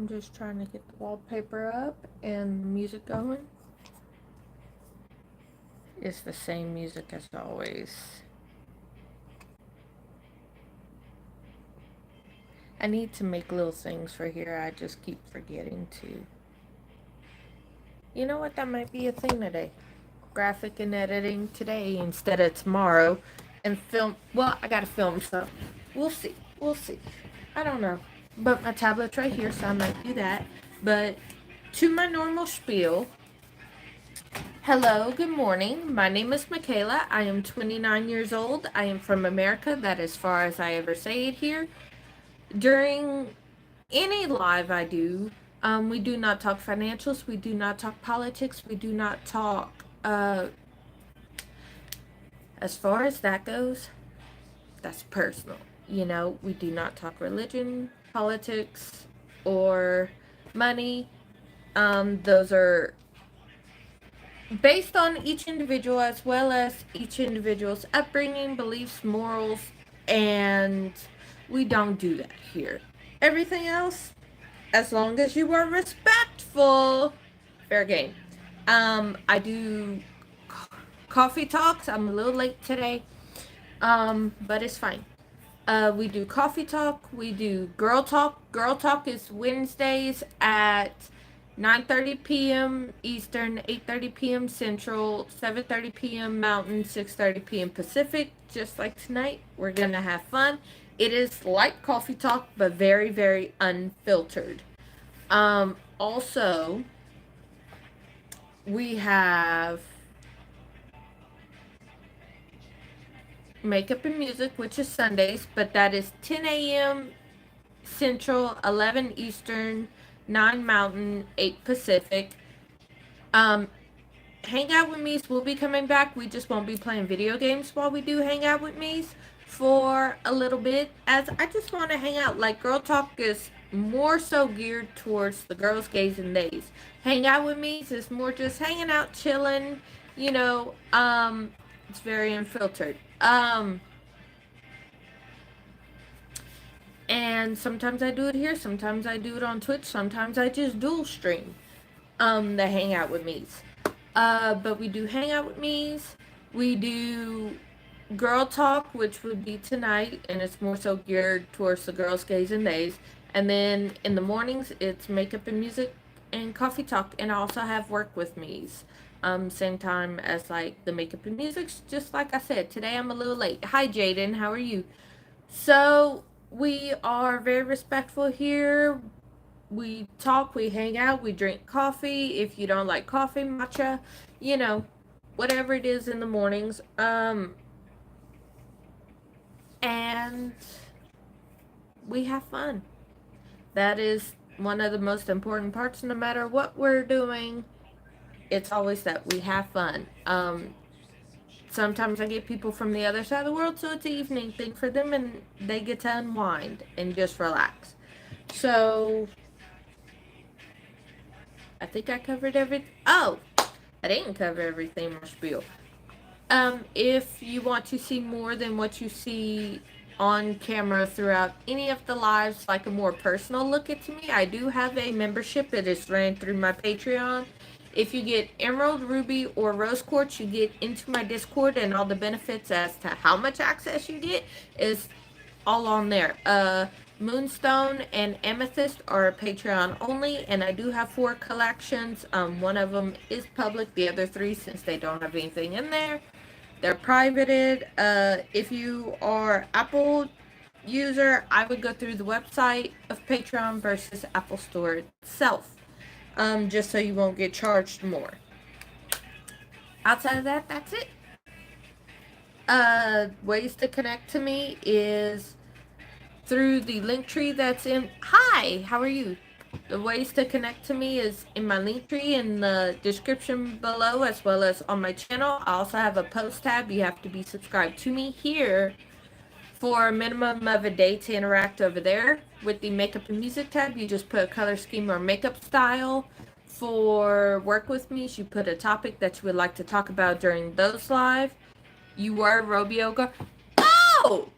I'm just trying to get the wallpaper up and the music going. It's the same music as always. I need to make little things for here. I just keep forgetting to. You know what? That might be a thing today. Graphic and editing today instead of tomorrow. And film. Well, I gotta film, so we'll see. We'll see. I don't know. But my tablet's right here, so I might do that. But to my normal spiel. Hello, good morning. My name is Michaela. I am 29 years old. I am from America. That is as far as I ever say it here. During any live I do, we do not talk financials. We do not talk politics. We do not talk, as far as that goes, that's personal. You know, we do not talk religion, politics, or money. Those are based on each individual as well as each individual's upbringing, beliefs, morals, and we don't do that here. Everything else, as long as you are respectful, fair game. I do coffee talks. I'm a little late today, but it's fine. We do coffee talk. We do girl talk. Girl talk is Wednesdays at 9:30 p.m. Eastern, 8:30 p.m. Central, 7:30 p.m. Mountain, 6:30 p.m. Pacific. Just like tonight, we're gonna have fun. It is like coffee talk, but very, very unfiltered. Also, we have makeup and music, which is Sundays, but that is 10 a.m. Central, 11 Eastern, 9 Mountain, 8 Pacific. Hang Out with Me's will be coming back. We just won't be playing video games while we do Hang Out with Me's for a little bit, as I just want to hang out. Like, Girl Talk is more so geared towards the girls, gays, and theys. Hang Out with Me's is more just hanging out, chilling, you know, it's very unfiltered. And sometimes I do it here, sometimes I do it on Twitch, sometimes I just dual stream the Hang Out with Me's. But we do Hang Out with Me's. We do Girl Talk, which would be tonight, and it's more so geared towards the girls, gays, and theys. And then in the mornings, it's Makeup and Music and Coffee Talk, and I also have Work with Me's. Same time as like the Makeup and Music, just like I said. Today I'm a little late. Hi Jaden, how are you? So we are very respectful here. We talk, we hang out, we drink coffee. If you don't like coffee, matcha, you know, whatever it is in the mornings. And we have fun. That is one of the most important parts. No matter what we're doing, it's always that we have fun. Sometimes I get people from the other side of the world, so it's an evening thing for them, and they get to unwind and just relax. So I think I covered everything. Oh, I didn't cover everything, my spiel. If you want to see more than what you see on camera throughout any of the lives, like a more personal look at me, I do have a membership. It is ran through my Patreon. If you get Emerald, Ruby, or Rose Quartz, you get into my Discord, and all the benefits as to how much access you get is all on there. Moonstone and Amethyst are Patreon only, and I do have 4 collections. One of them is public. The other 3, since they don't have anything in there, they're privated. If you are Apple user, I would go through the website of Patreon versus Apple Store itself, just so you won't get charged more. Outside of that, that's it. Ways to connect to me is through the link tree that's in. Hi, how are you? The ways to connect to me is in my link tree in the description below, as well as on my channel. I also have a post tab. You have to be subscribed to me here for a minimum of a day to interact over there. With the makeup and music tab, you just put a color scheme or makeup style. For Work with Me, you put a topic that you would like to talk about during those live. You were Romeo Garden. Oh!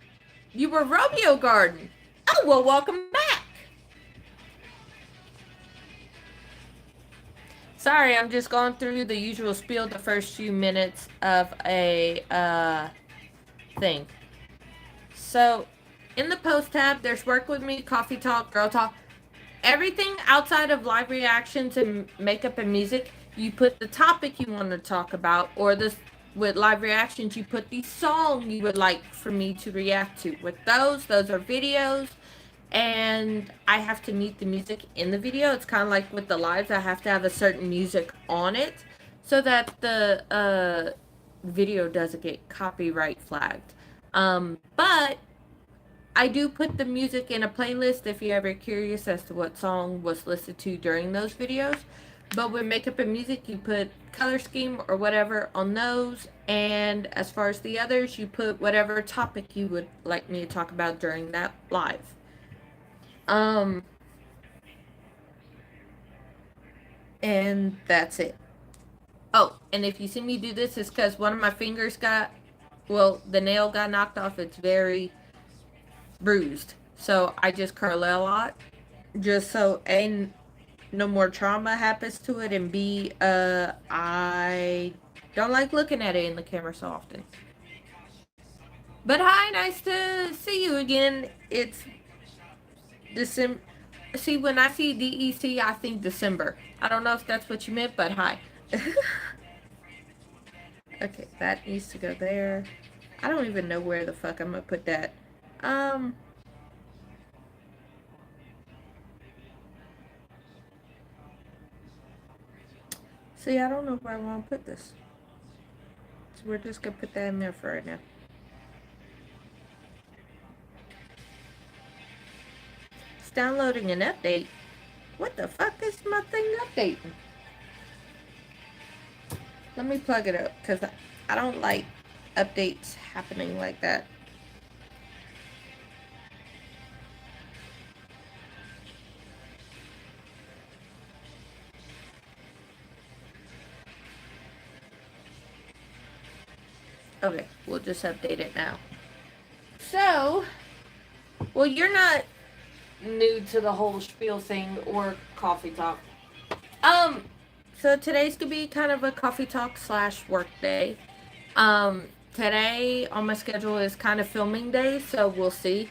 You were Romeo Garden. Oh, well, welcome back. Sorry, I'm just going through the usual spiel the first few minutes of a thing. So, in the post tab, there's work with me, coffee talk, girl talk. Everything outside of live reactions and makeup and music, you put the topic you want to talk about, or this with live reactions, you put the song you would like for me to react to. With those are videos, and I have to mute the music in the video. It's kind of like with the lives, I have to have a certain music on it so that the video doesn't get copyright flagged. But I do put the music in a playlist if you're ever curious as to what song was listened to during those videos. But with makeup and music, you put color scheme or whatever on those. And as far as the others, you put whatever topic you would like me to talk about during that live. And that's it. Oh, and if you see me do this, it's because one of my fingers the nail got knocked off. It's very bruised. So I just curl a lot. Just so A, no more trauma happens to it, and B, I don't like looking at it in the camera so often. But hi, nice to see you again. It's December. See, when I see DEC, I think December. I don't know if that's what you meant, but hi. Okay, that needs to go there. I don't even know where the fuck I'm gonna put that. See, I don't know where I want to put this. So we're just gonna put that in there for right now. It's downloading an update. What the fuck is my thing updating? Let me plug it up, because I don't like updates happening like that. Okay, we'll just update it now. So, well, you're not new to the whole spiel thing or coffee talk. So today's gonna be kind of a coffee talk / work day. Today on my schedule is kind of filming day, so we'll see.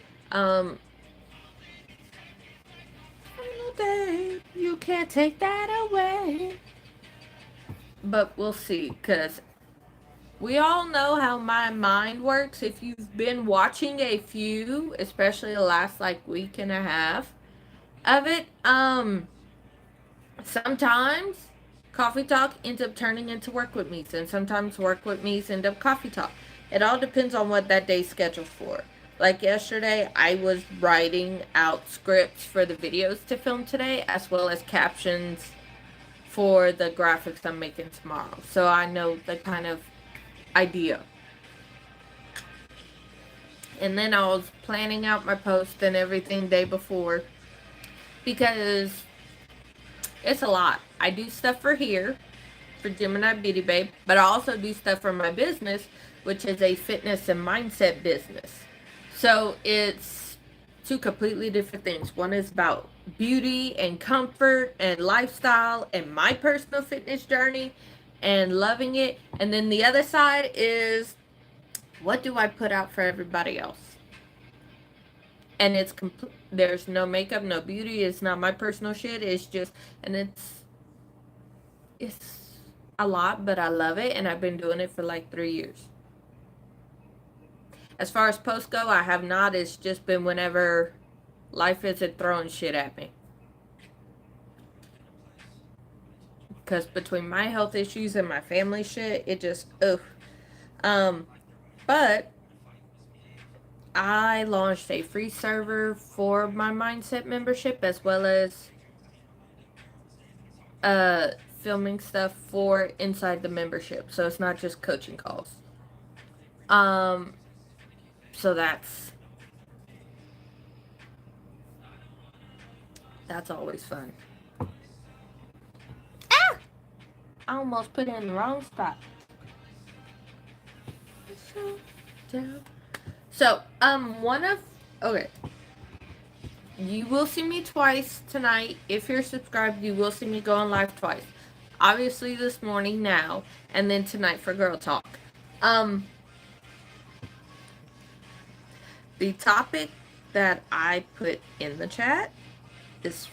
You can't take that away. But we'll see, because we all know how my mind works. If you've been watching a few, especially the last like week and a half of it, sometimes coffee talk ends up turning into work with me's, and sometimes work with me's end up coffee talk. It all depends on what that day's scheduled for. Like yesterday, I was writing out scripts for the videos to film today, as well as captions for the graphics I'm making tomorrow. So I know the kind of idea. And then I was planning out my post and everything day before, because it's a lot. I do stuff for here, for Gemini Beauty Babe, but I also do stuff for my business, which is a fitness and mindset business. So it's two completely different things. One is about beauty and comfort and lifestyle and my personal fitness journey and loving it. And then the other side is, what do I put out for everybody else? And it's complete. There's no makeup, no beauty. It's not my personal shit. It's just, and it's a lot, but I love it, and I've been doing it for like 3 years. As far as posts go, I have not. It's just been whenever life isn't throwing shit at me. Because between my health issues and my family shit, it just, ugh. But I launched a free server for my mindset membership, as well as filming stuff for inside the membership. So it's not just coaching calls. So that's always fun. Ah! I almost put it in the wrong spot. So, okay. You will see me twice tonight. If you're subscribed, you will see me go on live twice. obviously this morning now, and then tonight for Girl Talk. The topic that I put in the chat is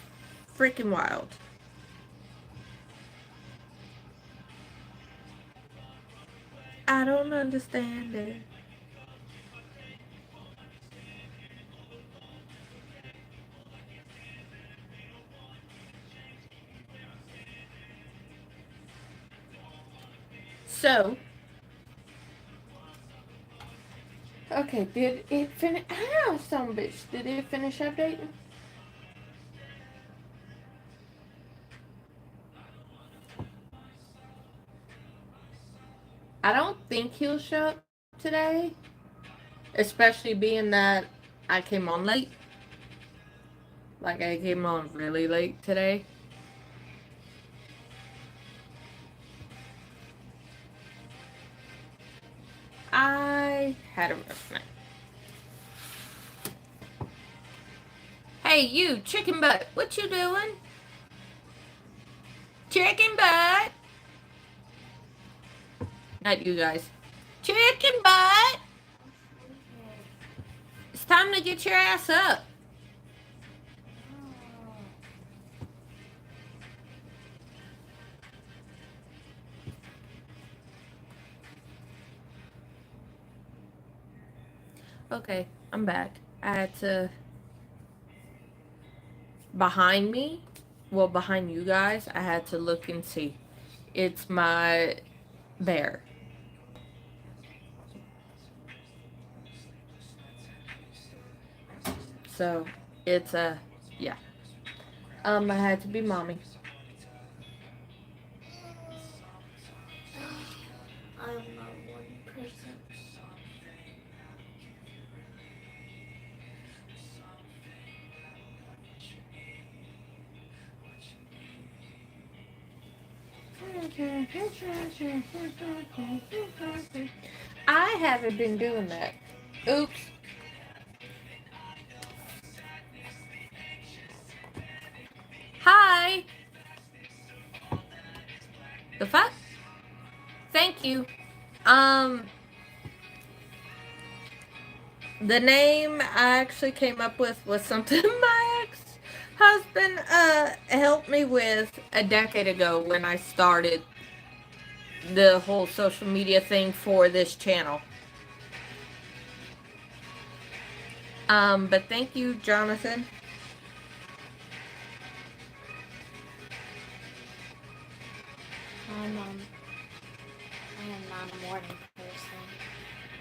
freaking wild. I don't understand it. So, okay, did it finish? Ah, son of a bitch, did it finish updating? I don't think he'll show up today, especially being that I came on late. Like, I came on really late today. I had a rough night. Hey, you, chicken butt, what you doing? Chicken butt! Not you guys. Chicken butt! It's time to get your ass up. Okay, I'm back. I had to... Behind me, well, behind you guys, I had to look and see. It's my bear. So, it's a... Yeah. I had to be mommy. I'm not one person. I haven't been doing that. Oops. Hi. The fuck? Thank you. The name I actually came up with was something my ex-husband helped me with a decade ago when I started the whole social media thing for this channel. But thank you, Jonathan. I am not a morning person.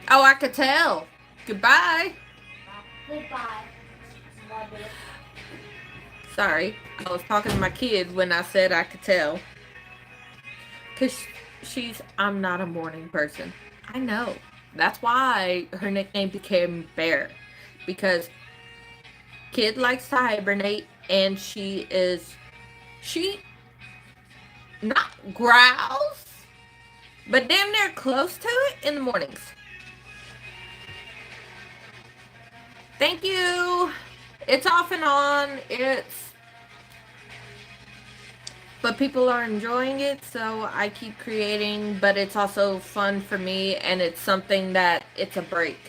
Oh, I could tell. Goodbye. Goodbye. Love it. Sorry, I was talking to my kid when I said I could tell. Because I'm not a morning person. I know. That's why her nickname became Bear. Because kid likes to hibernate and she not growls, but damn near close to it in the mornings. Thank you. It's off and on. But people are enjoying it, so I keep creating, but it's also fun for me, and it's something that it's a break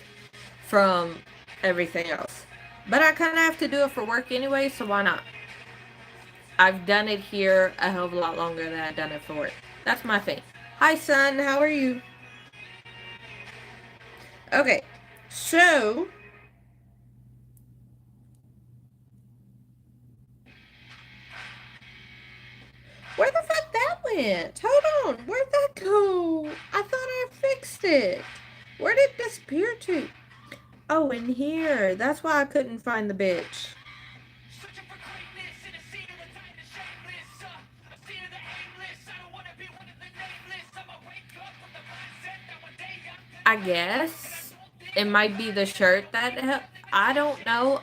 from everything else. But I kind of have to do it for work anyway, so why not? I've done it here a hell of a lot longer than I've done it for work. That's my thing. Hi, son. How are you? Okay, so... Where the fuck that went? Hold on. Where'd that go? I thought I fixed it. Where did it disappear to? Oh, in here. That's why I couldn't find the bitch. I guess it might be the shirt that I don't know.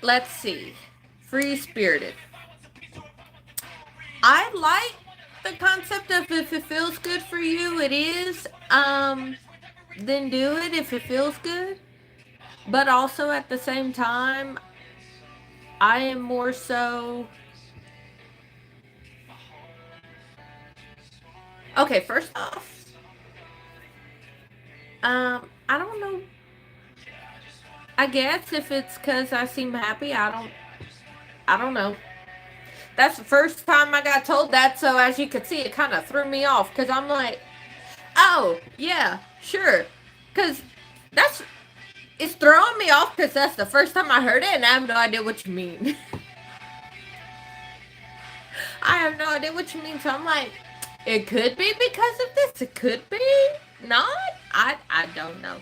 Let's see. Free spirited. I like the concept of if it feels good for you, it is. Then do it if it feels good. But also at the same time, I am more so Okay, first off, I don't know. I guess if it's because I seem happy, I don't know. That's the first time I got told that, so as you could see, it kind of threw me off because I'm like, oh, yeah, sure. Because that's, it's throwing me off because that's the first time I heard it and I have no idea what you mean. I have no idea what you mean, so I'm like, it could be because of this, it could be not. I don't know.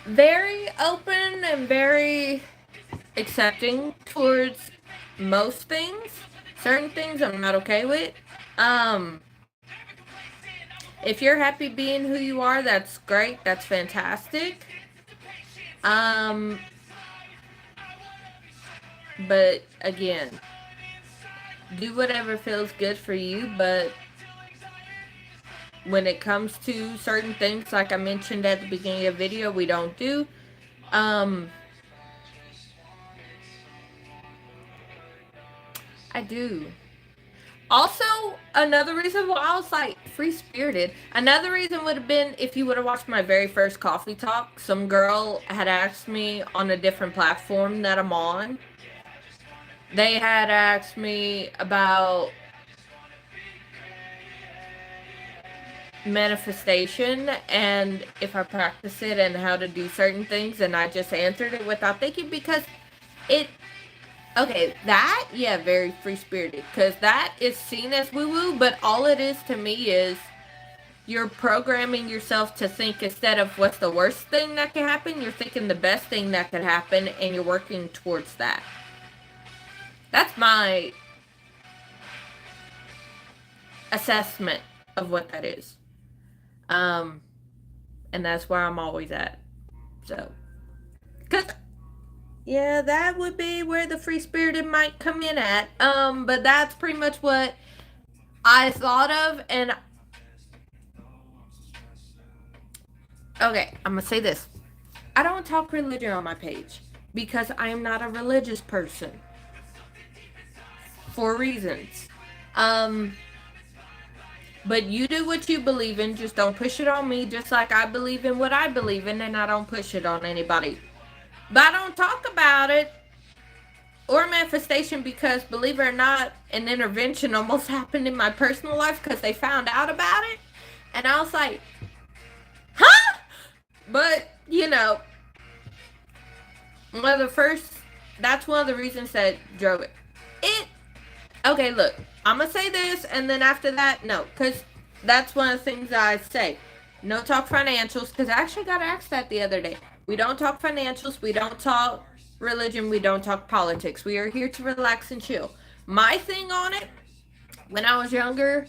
Very open and very accepting towards most things. Certain things I'm not okay with. Um, if you're happy being who you are, that's great. That's fantastic. Um, but again, do whatever feels good for you, but when it comes to certain things, like I mentioned at the beginning of the video, we don't do. I do. Also, another reason why I was like free spirited. Another reason would have been if you would have watched my very first coffee talk. Some girl had asked me on a different platform that I'm on. They had asked me about manifestation and if I practice it and how to do certain things, and I just answered it without thinking because it. Okay, that, yeah, very free spirited because that is seen as woo woo, but all it is to me is you're programming yourself to think instead of what's the worst thing that can happen, you're thinking the best thing that could happen and you're working towards that. That's my assessment of what that is. And that's where I'm always at. So, cause yeah, that would be where the free spirited might come in at. But that's pretty much what I thought of, and okay, I'm gonna say this. I don't talk religion on my page because I am not a religious person for reasons. Um, but you do what you believe in, just don't push it on me, just like I believe in what I believe in and I don't push it on anybody. But I don't talk about it or manifestation because, believe it or not, an intervention almost happened in my personal life because they found out about it. And I was like, huh? But, you know, one of the first, that's one of the reasons that drove it. Okay, look, I'm gonna say this and then after that, no, because that's one of the things I say. No talk financials, because I actually got asked that the other day. We don't talk financials, we don't talk religion, we don't talk politics. We are here to relax and chill. My thing on it, when I was younger,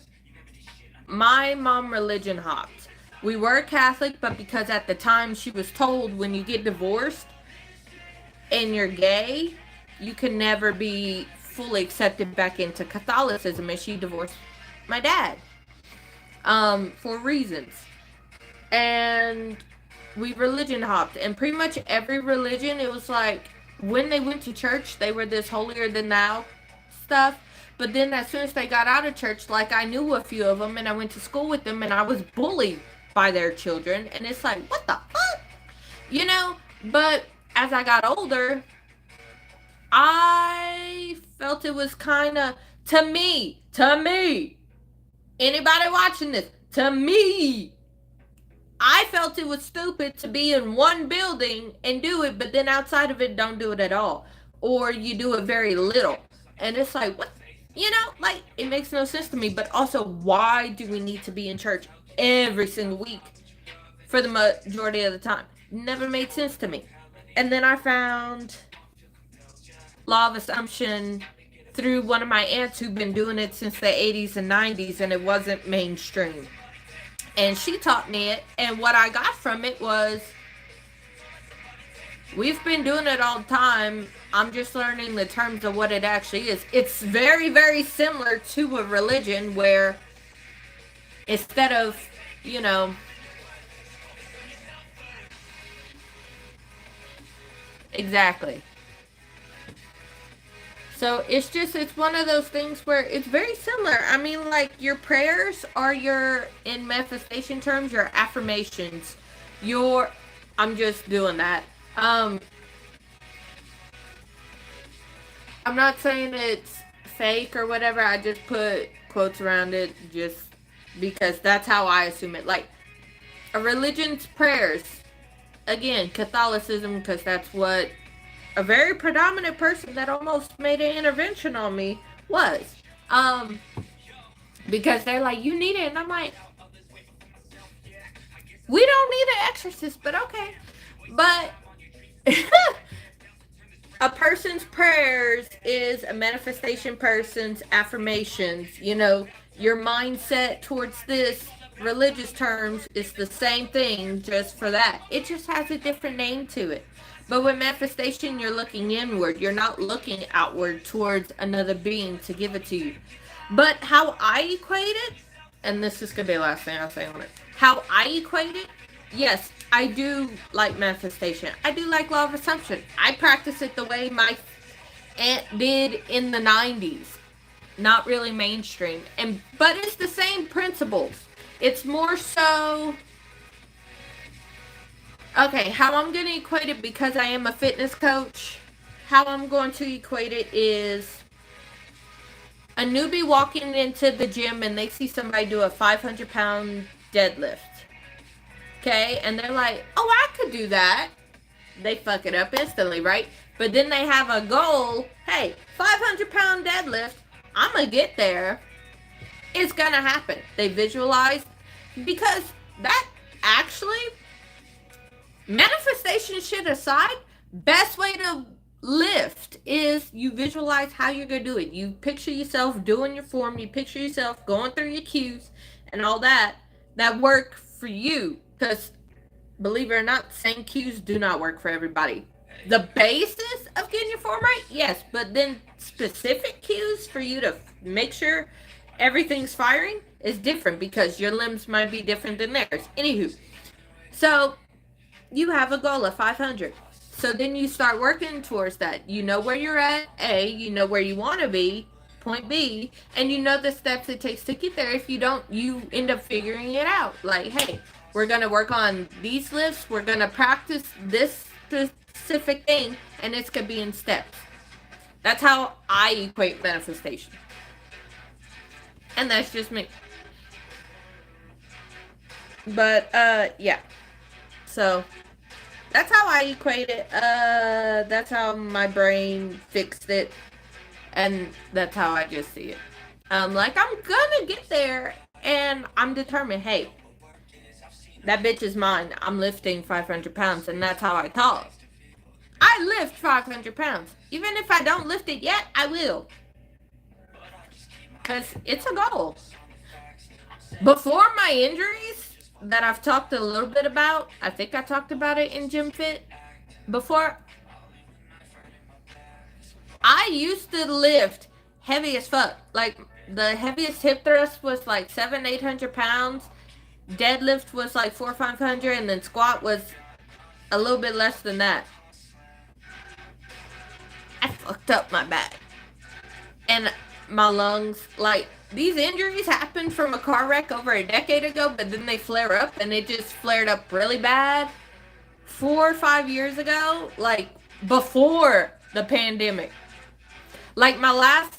my mom religion hopped. We were Catholic, but because at the time she was told when you get divorced and you're gay, you can never be fully accepted back into Catholicism, and she divorced my dad for reasons. And we religion hopped, and pretty much every religion, it was like when they went to church, they were this holier than thou stuff. But then as soon as they got out of church, like I knew a few of them and I went to school with them and I was bullied by their children. And it's like, what the fuck? You know? But as I got older, I felt it was kind of, to me, anybody watching this, to me, I felt it was stupid to be in one building and do it, but then outside of it, don't do it at all. Or you do it very little. And it's like, what? You know, like, it makes no sense to me. But also, why do we need to be in church every single week for the majority of the time? Never made sense to me. And then I found Law of Assumption through one of my aunts who've been doing it since the 80s and 90s, and it wasn't mainstream. And she taught me it, and what I got from it was, we've been doing it all the time. I'm just learning the terms of what it actually is. It's very, very similar to a religion where instead of, you know, exactly. So it's one of those things where it's very similar. I mean, like, your prayers are your, in manifestation terms, your affirmations. I'm just doing that. I'm not saying it's fake or whatever. I just put quotes around it just because that's how I assume it. Like, a religion's prayers. Again, Catholicism, because that's what a very predominant person that almost made an intervention on me was. Because they're like, you need it. And I'm like, we don't need an exorcist, but okay. But a person's prayers is a manifestation person's affirmations. You know, your mindset towards this religious terms is the same thing just for that. It just has a different name to it. But with manifestation, you're looking inward. You're not looking outward towards another being to give it to you. But how I equate it, and this is going to be the last thing I'll say on it. How I equate it, yes, I do like manifestation. I do like law of assumption. I practice it the way my aunt did in the 90s. Not really mainstream. But it's the same principles. It's more so... Okay, how I'm going to equate it, because I am a fitness coach, how I'm going to equate it is a newbie walking into the gym and they see somebody do a 500-pound deadlift. Okay, and they're like, oh, I could do that. They fuck it up instantly, right? But then they have a goal. Hey, 500-pound deadlift. I'm going to get there. It's going to happen. They visualize, because that actually... Manifestation shit aside, best way to lift is you visualize how you're going to do it. You picture yourself doing your form. You picture yourself going through your cues and all that work for you. Because, believe it or not, same cues do not work for everybody. The basis of getting your form right, yes. But then specific cues for you to make sure everything's firing is different, because your limbs might be different than theirs. Anywho, so... you have a goal of 500. So then you start working towards that. You know where you're at, A. You know where you want to be, point B. And you know the steps it takes to get there. If you don't, you end up figuring it out. Like, hey, we're going to work on these lifts. We're going to practice this specific thing. And it's going to be in steps. That's how I equate manifestation. And that's just me. But, yeah. So... that's how I equate it. That's how my brain fixed it. And that's how I just see it. Like, I'm gonna get there. And I'm determined, hey, that bitch is mine. I'm lifting 500 pounds. And that's how I talk. I lift 500 pounds. Even if I don't lift it yet, I will. Because it's a goal. Before my injuries... that I've talked a little bit about. I think I talked about it in Gym Fit before. I used to lift heavy as fuck. Like, the heaviest hip thrust was like 700-800 pounds. Deadlift was like 400-500, and then squat was a little bit less than that. I fucked up my back and my lungs. Like, these injuries happened from a car wreck over a decade ago, but then they flare up, and it just flared up really bad 4 or 5 years ago, like before the pandemic. Like, my last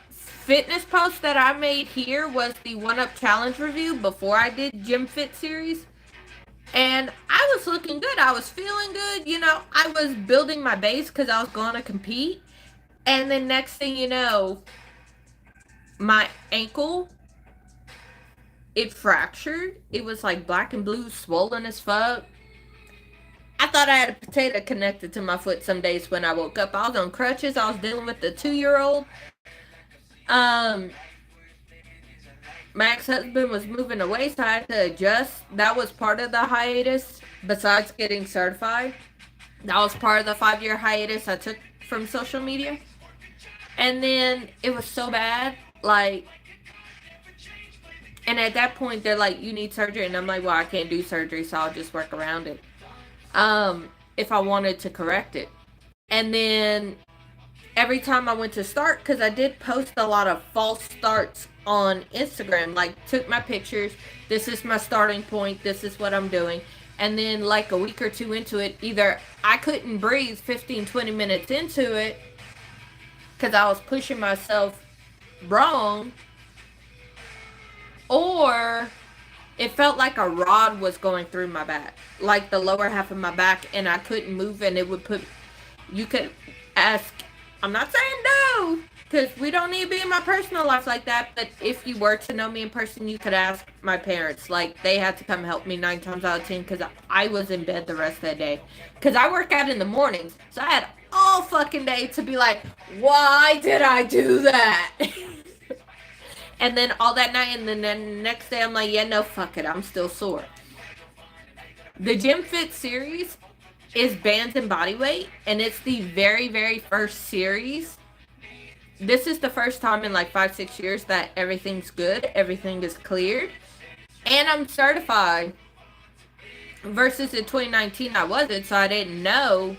fitness post that I made here was the 1UP challenge review before I did Gym Fit series. And I was looking good. I was feeling good. You know, I was building my base because I was going to compete. And then next thing you know, my ankle, it fractured. It was like black and blue, swollen as fuck. I thought I had a potato connected to my foot some days when I woke up. I was on crutches. I was dealing with the 2-year-old. My ex-husband was moving away, so I had to adjust. That was part of the hiatus, besides getting certified. That was part of the 5-year hiatus I took from social media. And then it was so bad, like, and at that point, they're like, you need surgery. And I'm like, well, I can't do surgery, so I'll just work around it. If I wanted to correct it. And then every time I went to start, because I did post a lot of false starts on Instagram, like took my pictures, this is my starting point, this is what I'm doing. And then like a week or two into it, either I couldn't breathe 15, 20 minutes into it because I was pushing myself wrong, or it felt like a rod was going through my back, like the lower half of my back, and I couldn't move, and it would put, you could ask, I'm not saying no, because we don't need to be in my personal life like that, but if you were to know me in person, you could ask my parents. Like, they had to come help me 9 times out of 10 because I was in bed the rest of the day. Because I work out in the mornings, so I had all fucking day to be like, why did I do that? And then all that night, and then the next day I'm like, yeah, no, fuck it, I'm still sore. The Gym Fit series is bands and body weight, and it's the very, very first series. This is the first time in like 5-6 years that everything's good, everything is cleared, and I'm certified. Versus in 2019 I wasn't, so I didn't know,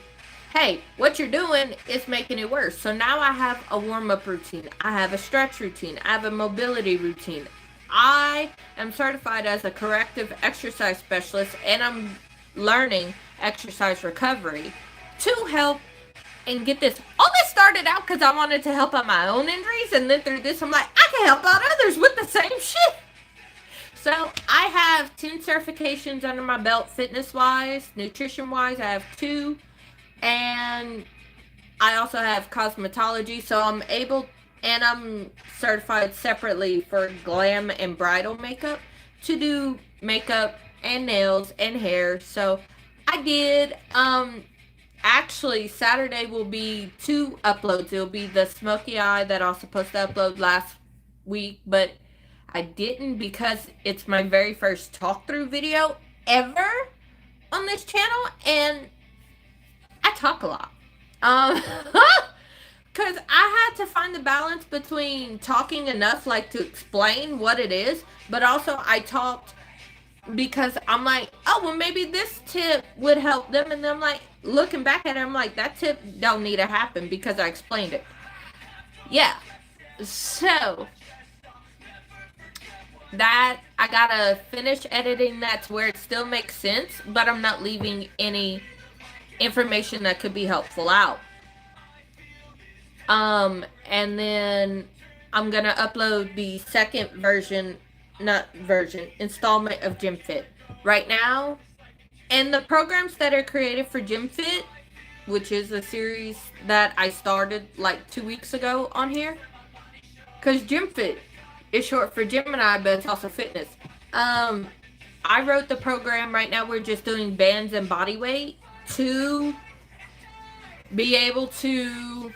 hey, what you're doing is making it worse. So now I have a warm-up routine, I have a stretch routine, I have a mobility routine. I am certified as a corrective exercise specialist, and I'm learning exercise recovery to help and get this. All this started out because I wanted to help out my own injuries, and then through this I'm like, I can help out others with the same shit. So I have 10 certifications under my belt, fitness-wise, nutrition-wise. I have 2, and I also have cosmetology. So I'm able, and I'm certified separately for glam and bridal makeup to do makeup and nails and hair. So I did, actually Saturday will be 2 uploads. It'll be the smoky eye that I was supposed to upload last week, but I didn't because it's my very first talk through video ever on this channel, and I talk a lot. Because I had to find the balance between talking enough, like, to explain what it is, but also I talked because I'm like, oh, well, maybe this tip would help them, and then I'm like, looking back at it, I'm like, that tip don't need to happen because I explained it. Yeah. So that, I gotta finish editing that to where it still makes sense, but I'm not leaving any information that could be helpful out. And then I'm gonna upload the second installment of Gym Fit right now. And the programs that are created for Gym Fit, which is a series that I started like 2 weeks ago on here, because Gym Fit is short for Gemini, but it's also fitness. I wrote the program. Right now we're just doing bands and body weight to be able to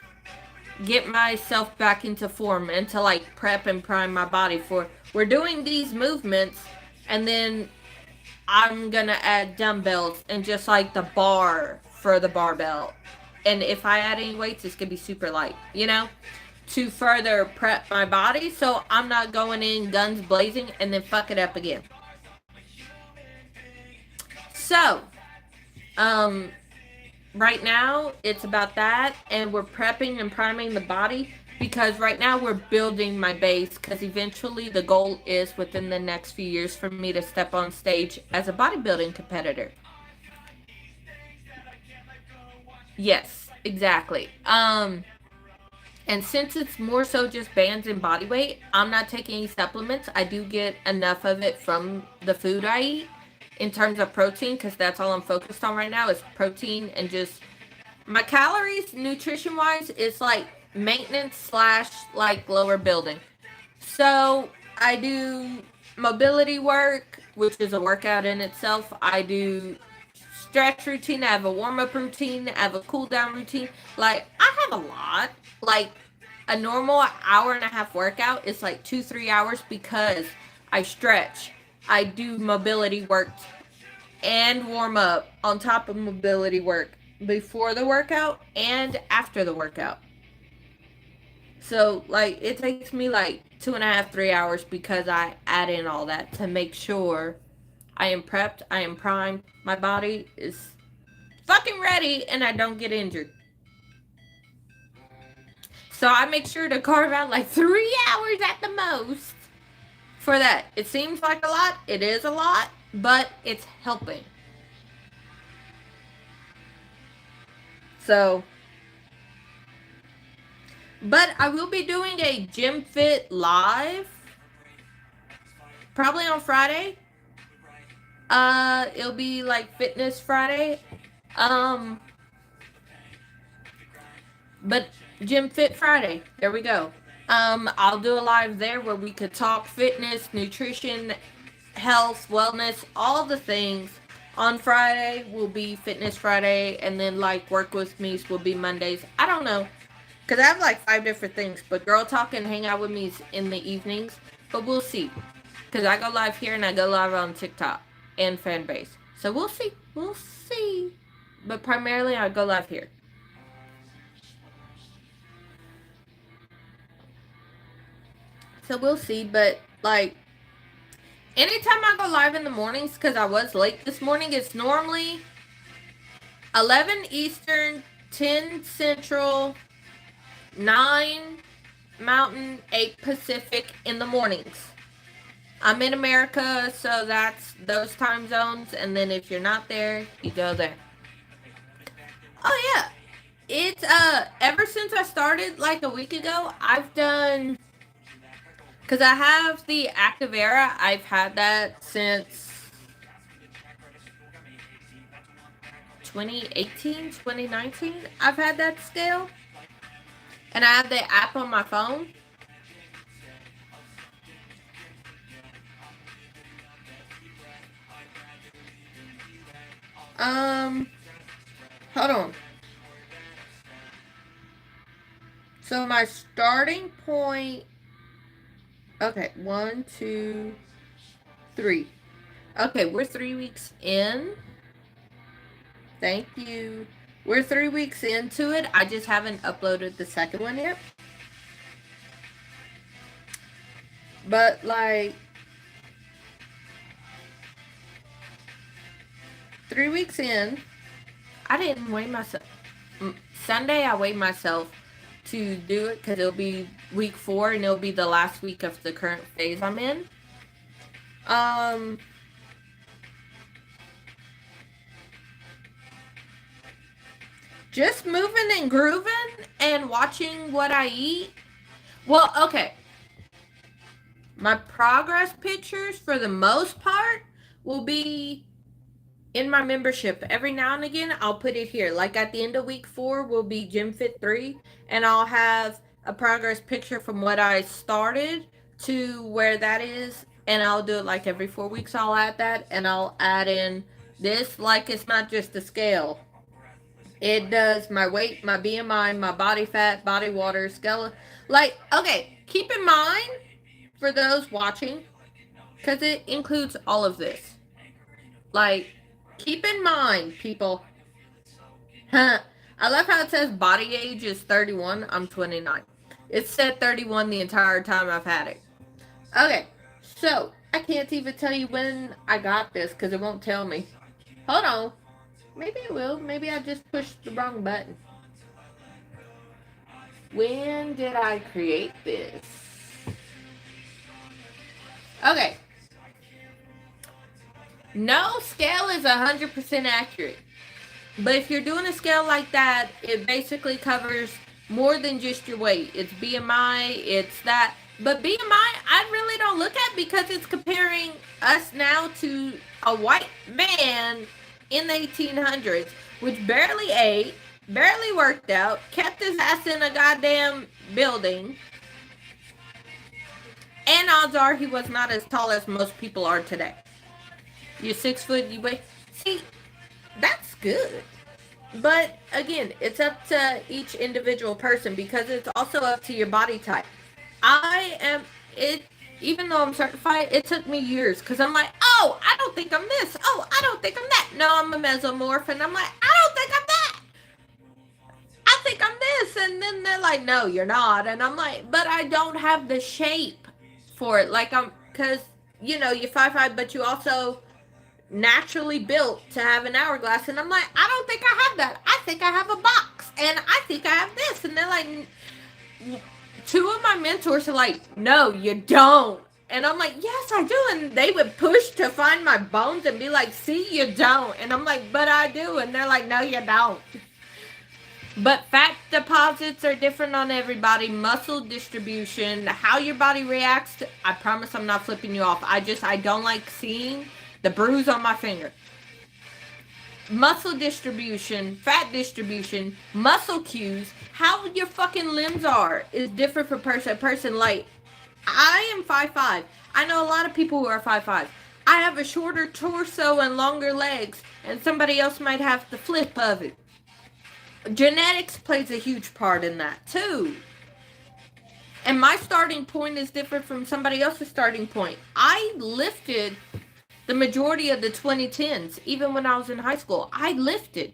get myself back into form and to like prep and prime my body for, we're doing these movements, and then I'm gonna add dumbbells and just like the bar for the barbell, and if I add any weights, it's gonna be super light, you know, to further prep my body so I'm not going in guns blazing and then fuck it up again. So right now it's about that, and we're prepping and priming the body because right now we're building my base, because eventually the goal is within the next few years for me to step on stage as a bodybuilding competitor. Yes, exactly. And since it's more so just bands and body weight, I'm not taking any supplements. I do get enough of it from the food I eat in terms of protein, because that's all I'm focused on right now is protein, and just my calories nutrition wise is like maintenance / like lower building. So I do mobility work, which is a workout in itself. I do stretch routine, I have a warm-up routine, I have a cool-down routine. Like, I have a lot. Like, a normal hour-and-a-half workout is like 2-3 hours because I stretch, I do mobility work and warm up on top of mobility work before the workout and after the workout. So, like, it takes me like 2.5-3 hours because I add in all that to make sure I am prepped, I am primed, my body is fucking ready, and I don't get injured. So I make sure to carve out like 3 hours at the most for that. It seems like a lot. It is a lot, but it's helping. So, but I will be doing a Gym Fit live probably on Friday. It'll be like Fitness Friday. But Gym Fit Friday. There we go. I'll do a live there where we could talk fitness, nutrition, health, wellness, all the things. On Friday will be Fitness Friday, and then like Work With Me's will be Mondays. I don't know, because I have like 5 different things, but Girl Talk and Hang Out With Me's in the evenings. But we'll see, because I go live here and I go live on TikTok and Fanbase. So we'll see. We'll see. But primarily I go live here. So we'll see, but like anytime I go live in the mornings, because I was late this morning, it's normally 11 Eastern, 10 Central, 9 Mountain, 8 Pacific in the mornings. I'm in America, so that's those time zones, and then if you're not there, you go there. Oh yeah, it's ever since I started like a week ago, I've done, because I have the Active Era. I've had that since 2018, 2019. I've had that scale. And I have the app on my phone. Hold on. So my starting point. Okay, 1, 2, 3. Okay, we're 3 weeks in. Thank you. We're 3 weeks into it. I just haven't uploaded the second one yet. But like 3 weeks in, I didn't weigh myself. Sunday I weighed myself to do it because it'll be week 4 and it'll be the last week of the current phase I'm in. Just moving and grooving and watching what I eat. Well, okay. My progress pictures, for the most part, will be in my membership. Every now and again, I'll put it here. Like at the end of week 4 will be Gym Fit 3, and I'll have a progress picture from what I started to where that is, and I'll do it like every 4 weeks. I'll add that, and I'll add in this. Like it's not just a scale. It does my weight, my BMI, my body fat, body water, skeleton. Like, okay, keep in mind for those watching, because it includes all of this. Like, keep in mind, people. I love how it says body age is 31. I'm 29. It said 31 the entire time I've had it. Okay, so I can't even tell you when I got this because it won't tell me. Hold on. Maybe it will. Maybe I just pushed the wrong button. When did I create this? Okay. No scale is 100% accurate. But if you're doing a scale like that, it basically covers more than just your weight. It's BMI, it's that. But BMI, I really don't look at because it's comparing us now to a white man in the 1800s, which barely ate, barely worked out, kept his ass in a goddamn building. And odds are he was not as tall as most people are today. You're 6 foot, you weigh. See, that's good. But again, it's up to each individual person because it's also up to your body type. Even though I'm certified, it took me years because I'm like, oh, I don't think I'm this. Oh, I don't think I'm that. No, I'm a mesomorph, and I'm like, I don't think I'm that. I think I'm this. And then they're like, no, you're not. And I'm like, but I don't have the shape for it. Like, because, you're 5'5", but you also naturally built to have an hourglass. And I'm like, I don't think I have that. I think I have a box. And I think I have this. And they're like, two of my mentors are like, no, you don't. And I'm like, yes, I do. And they would push to find my bones and be like, see, you don't. And I'm like, but I do. And they're like, no, you don't. But fat deposits are different on everybody. Muscle distribution, how your body reacts to, I promise I'm not flipping you off. I don't like seeing the bruise on my finger. Muscle distribution, fat distribution, muscle cues, how your fucking limbs are is different from person to person. Like, I am 5'5". I know a lot of people who are 5'5". I have a shorter torso and longer legs, and somebody else might have the flip of it. Genetics plays a huge part in that too. And my starting point is different from somebody else's starting point. I lifted the majority of the 2010s, even when I was in high school. I lifted.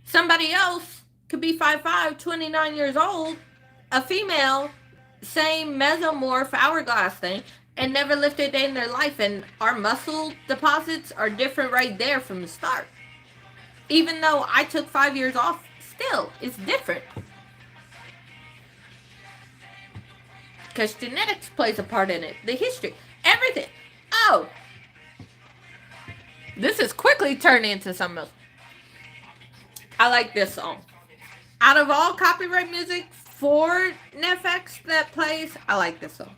Somebody else could be 5'5", 29 years old, a female, same mesomorph hourglass thing, and never lifted a day in their life. And our muscle deposits are different right there from the start. Even though I took 5 years off, still, it's different. Because genetics plays a part in it. The history. Everything. Oh. This is quickly turning into something else. I like this song. Out of all copyright music for Netflix that plays, I like this song.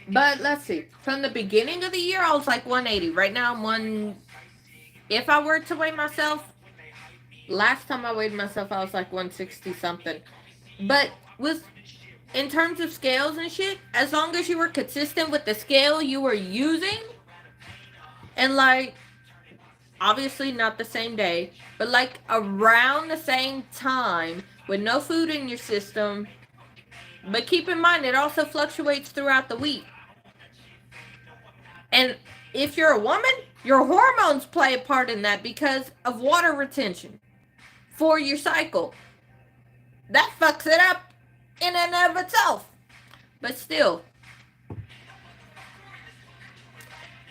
But let's see. From the beginning of the year, I was like 180. Right now, I'm one... If I were to weigh myself, last time I weighed myself, I was like 160 something. But with... in terms of scales and shit, as long as you were consistent with the scale you were using, and like, obviously not the same day, but like around the same time, with no food in your system, but keep in mind, it also fluctuates throughout the week. And if you're a woman, your hormones play a part in that because of water retention for your cycle. That fucks it up in and of itself. But still,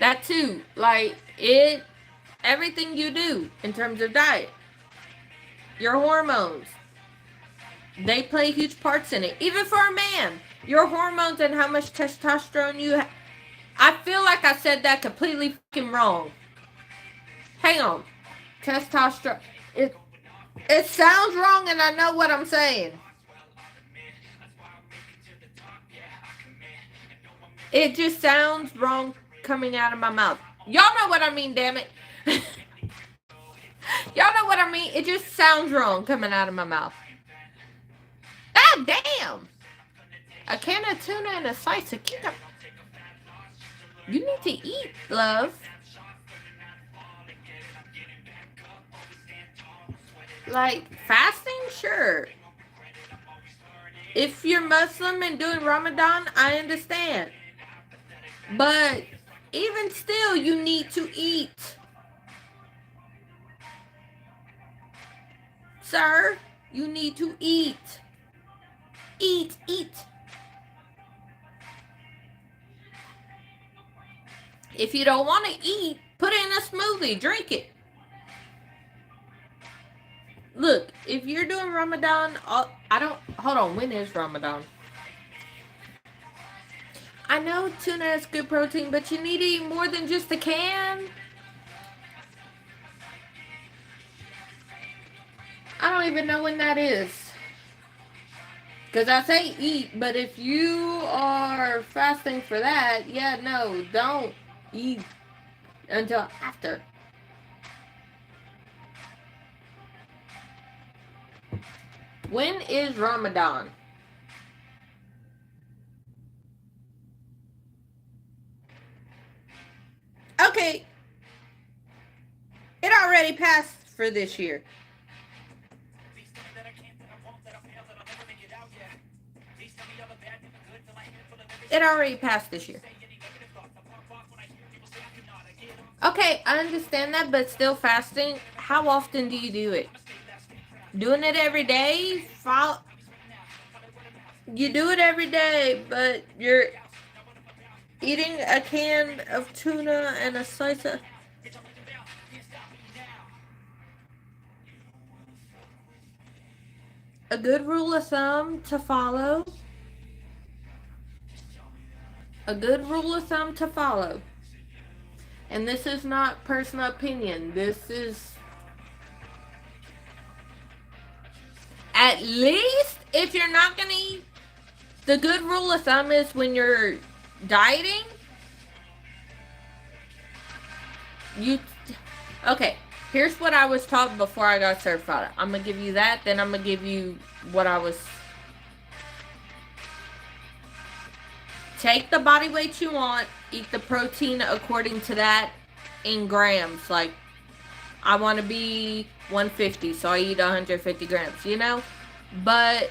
that too, like, everything you do in terms of diet, your hormones, they play huge parts in it. Even for a man, your hormones and how much testosterone you have. I feel like I said that completely fucking wrong. Hang on. Testosterone. It sounds wrong, and I know what I'm saying. It just sounds wrong coming out of my mouth. Y'all know what I mean, damn it. Y'all know what I mean? It just sounds wrong coming out of my mouth. Ah, damn. A can of tuna and a slice of cucumber. You need to eat, love. Like, fasting? Sure. If you're Muslim and doing Ramadan, I understand. But even still, you need to eat. Sir, you need to eat. Eat. If you don't want to eat, put it in a smoothie. Drink it. Look, if you're doing Ramadan, hold on, when is Ramadan? I know tuna is good protein, but you need to eat more than just a can. I don't even know when that is. Because I say eat, but if you are fasting for that, yeah, no, don't eat until after. When is Ramadan? Okay. It already passed for this year. It already passed this year. Okay, I understand that, but still fasting, how often do you do it? Doing it every day? You do it every day, but you're eating a can of tuna and a slice of... a good rule of thumb to follow. A good rule of thumb to follow. And this is not personal opinion. This is, at least if you're not going to eat, the good rule of thumb is when you're dieting, okay, here's what I was taught before I got certified. I'm going to give you that, then I'm going to give you what I was. Take the body weight you want, eat the protein according to that in grams. Like, I want to be 150, so I eat 150 grams, you know? But,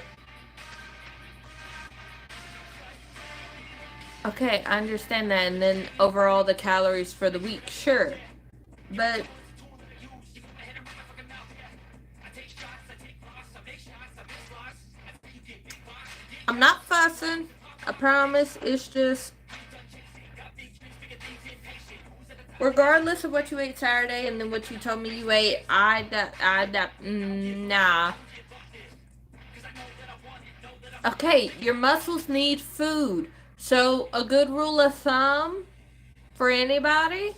okay, I understand that. And then overall the calories for the week, sure. But I'm not fussing. I promise. It's just, regardless of what you ate Saturday and then what you told me you ate, nah. Okay, your muscles need food. So a good rule of thumb for anybody,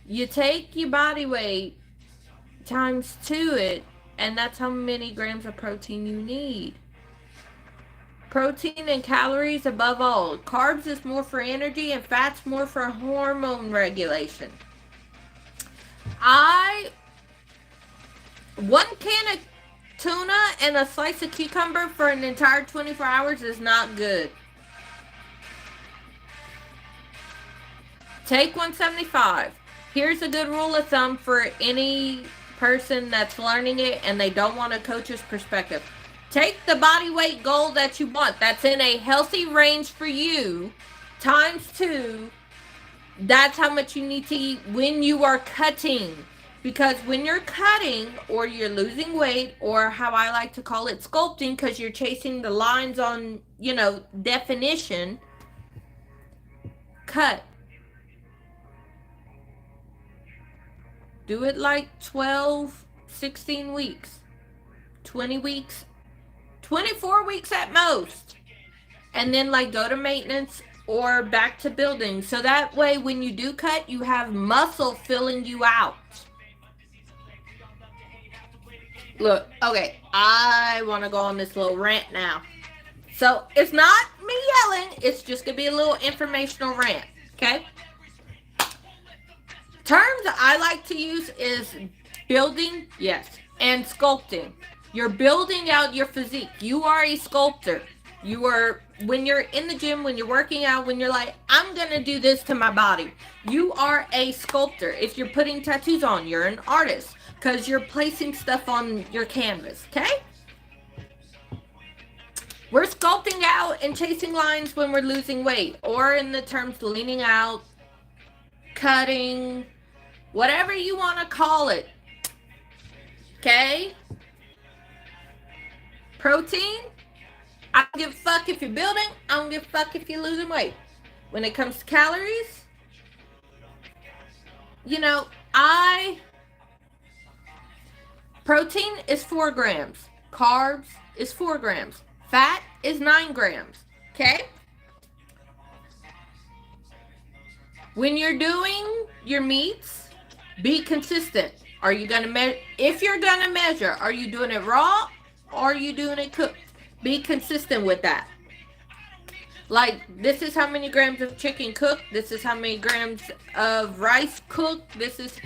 you take your body weight times 2 it, and that's how many grams of protein you need. Protein and calories above all. Carbs is more for energy and fats more for hormone regulation. One can of tuna and a slice of cucumber for an entire 24 hours is not good. Take 175. Here's a good rule of thumb for any person that's learning it and they don't want a coach's perspective. Take the body weight goal that you want, that's in a healthy range for you, times 2. That's how much you need to eat when you are cutting. Because when you're cutting or you're losing weight, or how I like to call it, sculpting, because you're chasing the lines on, definition, cut. Do it like 12, 16 weeks, 20 weeks, 24 weeks at most. And then like go to maintenance or back to building. So that way when you do cut, you have muscle filling you out. Look, okay, I want to go on this little rant now. So it's not me yelling, it's just going to be a little informational rant, okay? Terms I like to use is building, yes, and sculpting. You're building out your physique. You are a sculptor. When you're in the gym, when you're working out, when you're like, I'm going to do this to my body. You are a sculptor. If you're putting tattoos on, you're an artist because you're placing stuff on your canvas, okay? We're sculpting out and chasing lines when we're losing weight, or in the terms leaning out, cutting, whatever you want to call it, okay? Protein, I don't give a fuck if you're building, I don't give a fuck if you're losing weight. When it comes to calories, protein is 4 grams, carbs is 4 grams, fat is 9 grams, okay? When you're doing your meats, be consistent. Are you going to measure? If you're going to measure, are you doing it raw or are you doing it cooked? Be consistent with that. Like, this is how many grams of chicken cooked. This is how many grams of rice cooked. This is,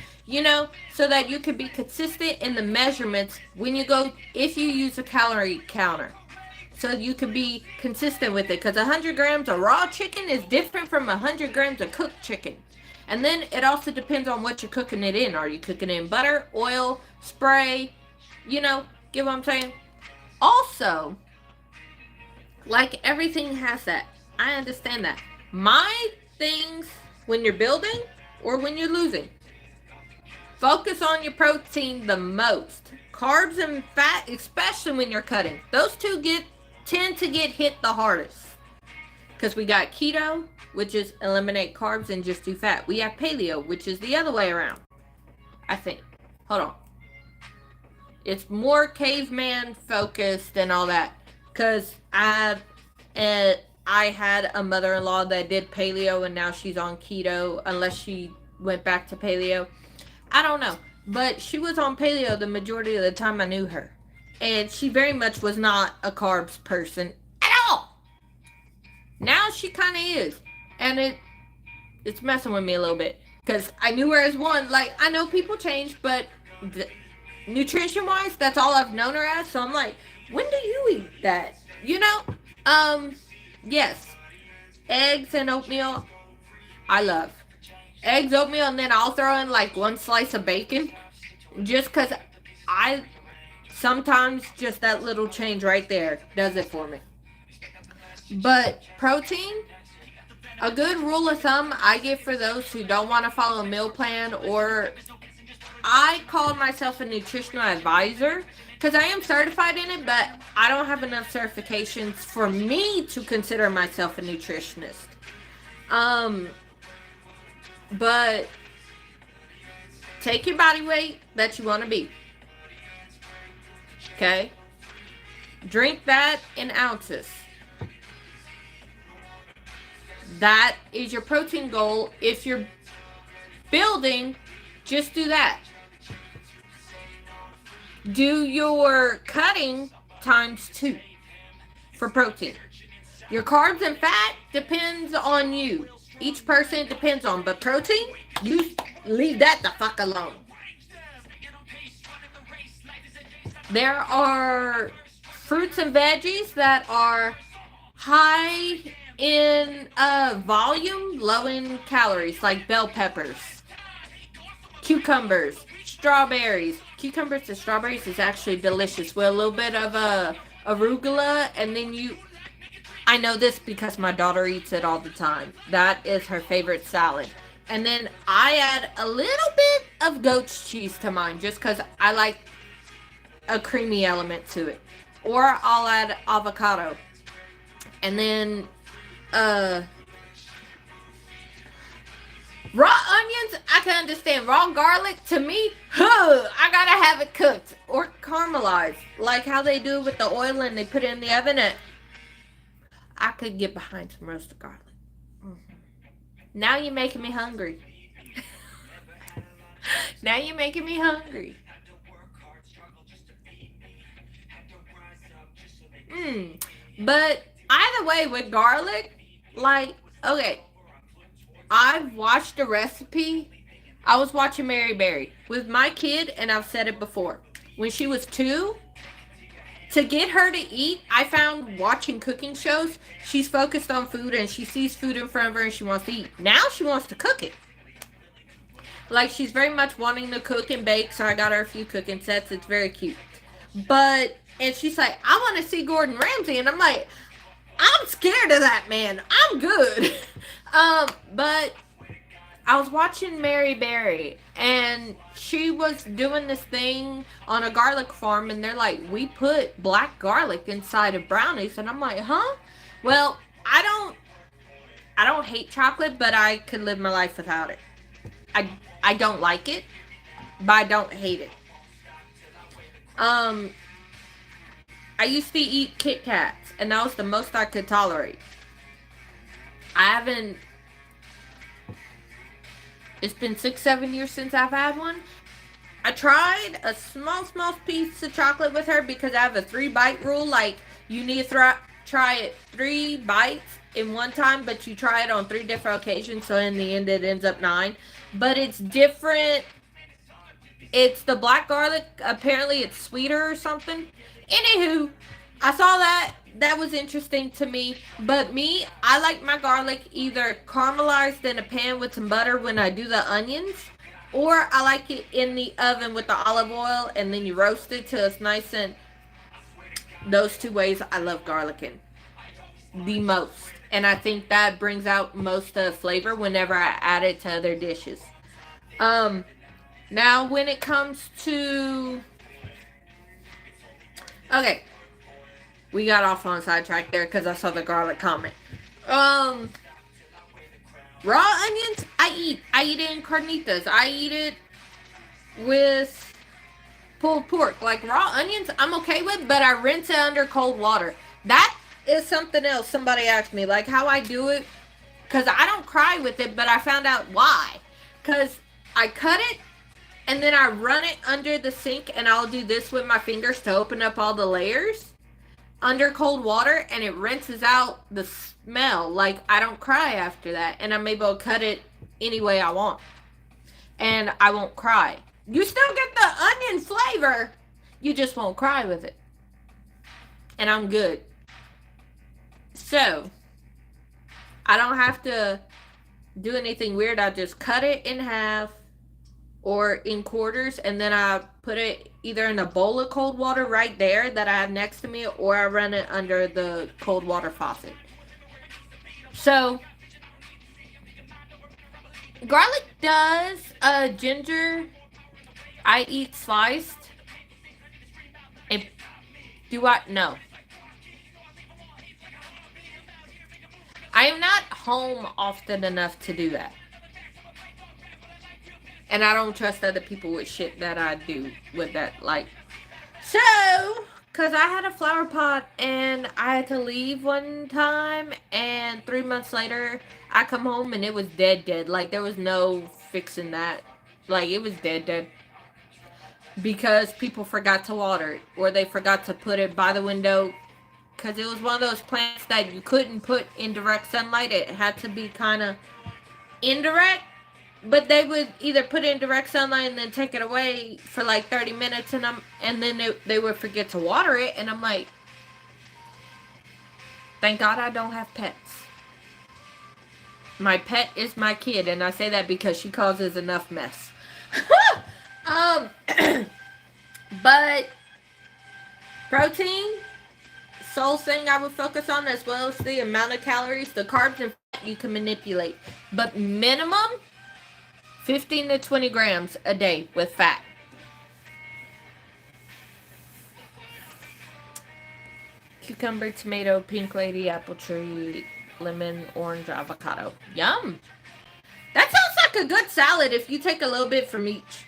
so that you can be consistent in the measurements when you go, if you use a calorie counter. So you can be consistent with it. Because 100 grams of raw chicken is different from 100 grams of cooked chicken. And then it also depends on what you're cooking it in. Are you cooking it in butter, oil, spray? Get what I'm saying? Also, like everything has that. I understand that. My things, when you're building or when you're losing, focus on your protein the most. Carbs and fat, especially when you're cutting. Those two tend to get hit the hardest. Because we got keto, which is eliminate carbs and just do fat. We have paleo, which is the other way around, I think. Hold on. It's more caveman focused and all that. Cause I had a mother-in-law that did paleo and now she's on keto, unless she went back to paleo. I don't know. But she was on paleo the majority of the time I knew her. And she very much was not a carbs person at all. Now she kind of is. And it's messing with me a little bit. Because I knew her as one. Like, I know people change, but nutrition wise, that's all I've known her as. So I'm like, when do you eat that? You know? Yes. Eggs and oatmeal, I love. Eggs, oatmeal, and then I'll throw in like one slice of bacon. Just because I sometimes just that little change right there does it for me. But protein, a good rule of thumb I give for those who don't want to follow a meal plan, or I call myself a nutritional advisor because I am certified in it, but I don't have enough certifications for me to consider myself a nutritionist. But take your body weight that you want to be. Okay? Drink that in ounces. That is your protein goal. If you're building, just do that. Do your cutting times 2 for protein. Your carbs and fat depends on you. Each person depends on, but protein, you leave that the fuck alone. There are fruits and veggies that are high in volume, low in calories, like bell peppers, cucumbers, strawberries. Cucumbers and strawberries is actually delicious with a little bit of arugula, and then I know this because my daughter eats it all the time. That is her favorite salad. And then I add a little bit of goat's cheese to mine just because I like a creamy element to it. Or I'll add avocado. And then raw onions, I can understand. Raw garlic, to me, I gotta have it cooked or caramelized. Like how they do with the oil and they put it in the oven. I could get behind some roasted garlic. Mm-hmm. Now you're making me hungry. Now you're making me hungry. But either way, with garlic, like, okay, I've watched a recipe. I was watching Mary Berry with my kid, and I've said it before. When she was 2, to get her to eat, I found watching cooking shows, she's focused on food and she sees food in front of her and she wants to eat. Now she wants to cook it. Like, she's very much wanting to cook and bake, so I got her a few cooking sets. It's very cute. And she's like, I want to see Gordon Ramsay. And I'm like, I'm scared of that man. I'm good. But I was watching Mary Berry, and she was doing this thing on a garlic farm, and they're like, we put black garlic inside of brownies, and I'm like, huh? Well, I don't hate chocolate, but I could live my life without it. I don't like it, but I don't hate it. I used to eat Kit Kats, and that was the most I could tolerate. It's been 6-7 years since I've had one. I tried a small piece of chocolate with her because I have a 3-bite rule. Like, you need to try it 3 bites in one time, but you try it on 3 different occasions, so in the end it ends up 9. But it's different. It's the black garlic. Apparently it's sweeter or something. Anywho, I saw that. That was interesting to me. But me, I like my garlic either caramelized in a pan with some butter when I do the onions, or I like it in the oven with the olive oil and then you roast it till it's nice. And those 2 ways I love garlic in the most. And I think that brings out most of the flavor whenever I add it to other dishes. Now when it comes to... Okay. We got off on a sidetrack there because I saw the garlic comment. Raw onions, I eat it in carnitas. I eat it with pulled pork. Like raw onions, I'm okay with, but I rinse it under cold water. That is something else. Somebody asked me, like, how I do it. Because I don't cry with it, but I found out why. Because I cut it, and then I run it under the sink, and I'll do this with my fingers to open up all the layers under cold water, and it rinses out the smell. Like, I don't cry after that, and I'm able to cut it any way I want. And I won't cry. You still get the onion flavor, you just won't cry with it. And I'm good. So, I don't have to do anything weird. I just cut it in half or in quarters, and then I put it either in a bowl of cold water right there that I have next to me, or I run it under the cold water faucet. So, garlic does, ginger, I eat sliced. And do I? No. I am not home often enough to do that. And I don't trust other people with shit that I do with that. Like, so, because I had a flower pot and I had to leave one time, and 3 months later, I come home and it was dead. Like, there was no fixing that. Like, it was dead. Because people forgot to water it, or they forgot to put it by the window. Because it was one of those plants that you couldn't put in direct sunlight. It had to be kind of indirect. But they would either put it in direct sunlight and then take it away for like 30 minutes, and then they would forget to water it. And I'm like, thank God I don't have pets. My pet is my kid, and I say that because she causes enough mess. But protein, sole thing I would focus on, as well as the amount of calories. The carbs and fat you can manipulate, but minimum 15 to 20 grams a day with fat. Cucumber, tomato, pink lady, apple tree, lemon, orange, avocado. Yum! That sounds like a good salad if you take a little bit from each.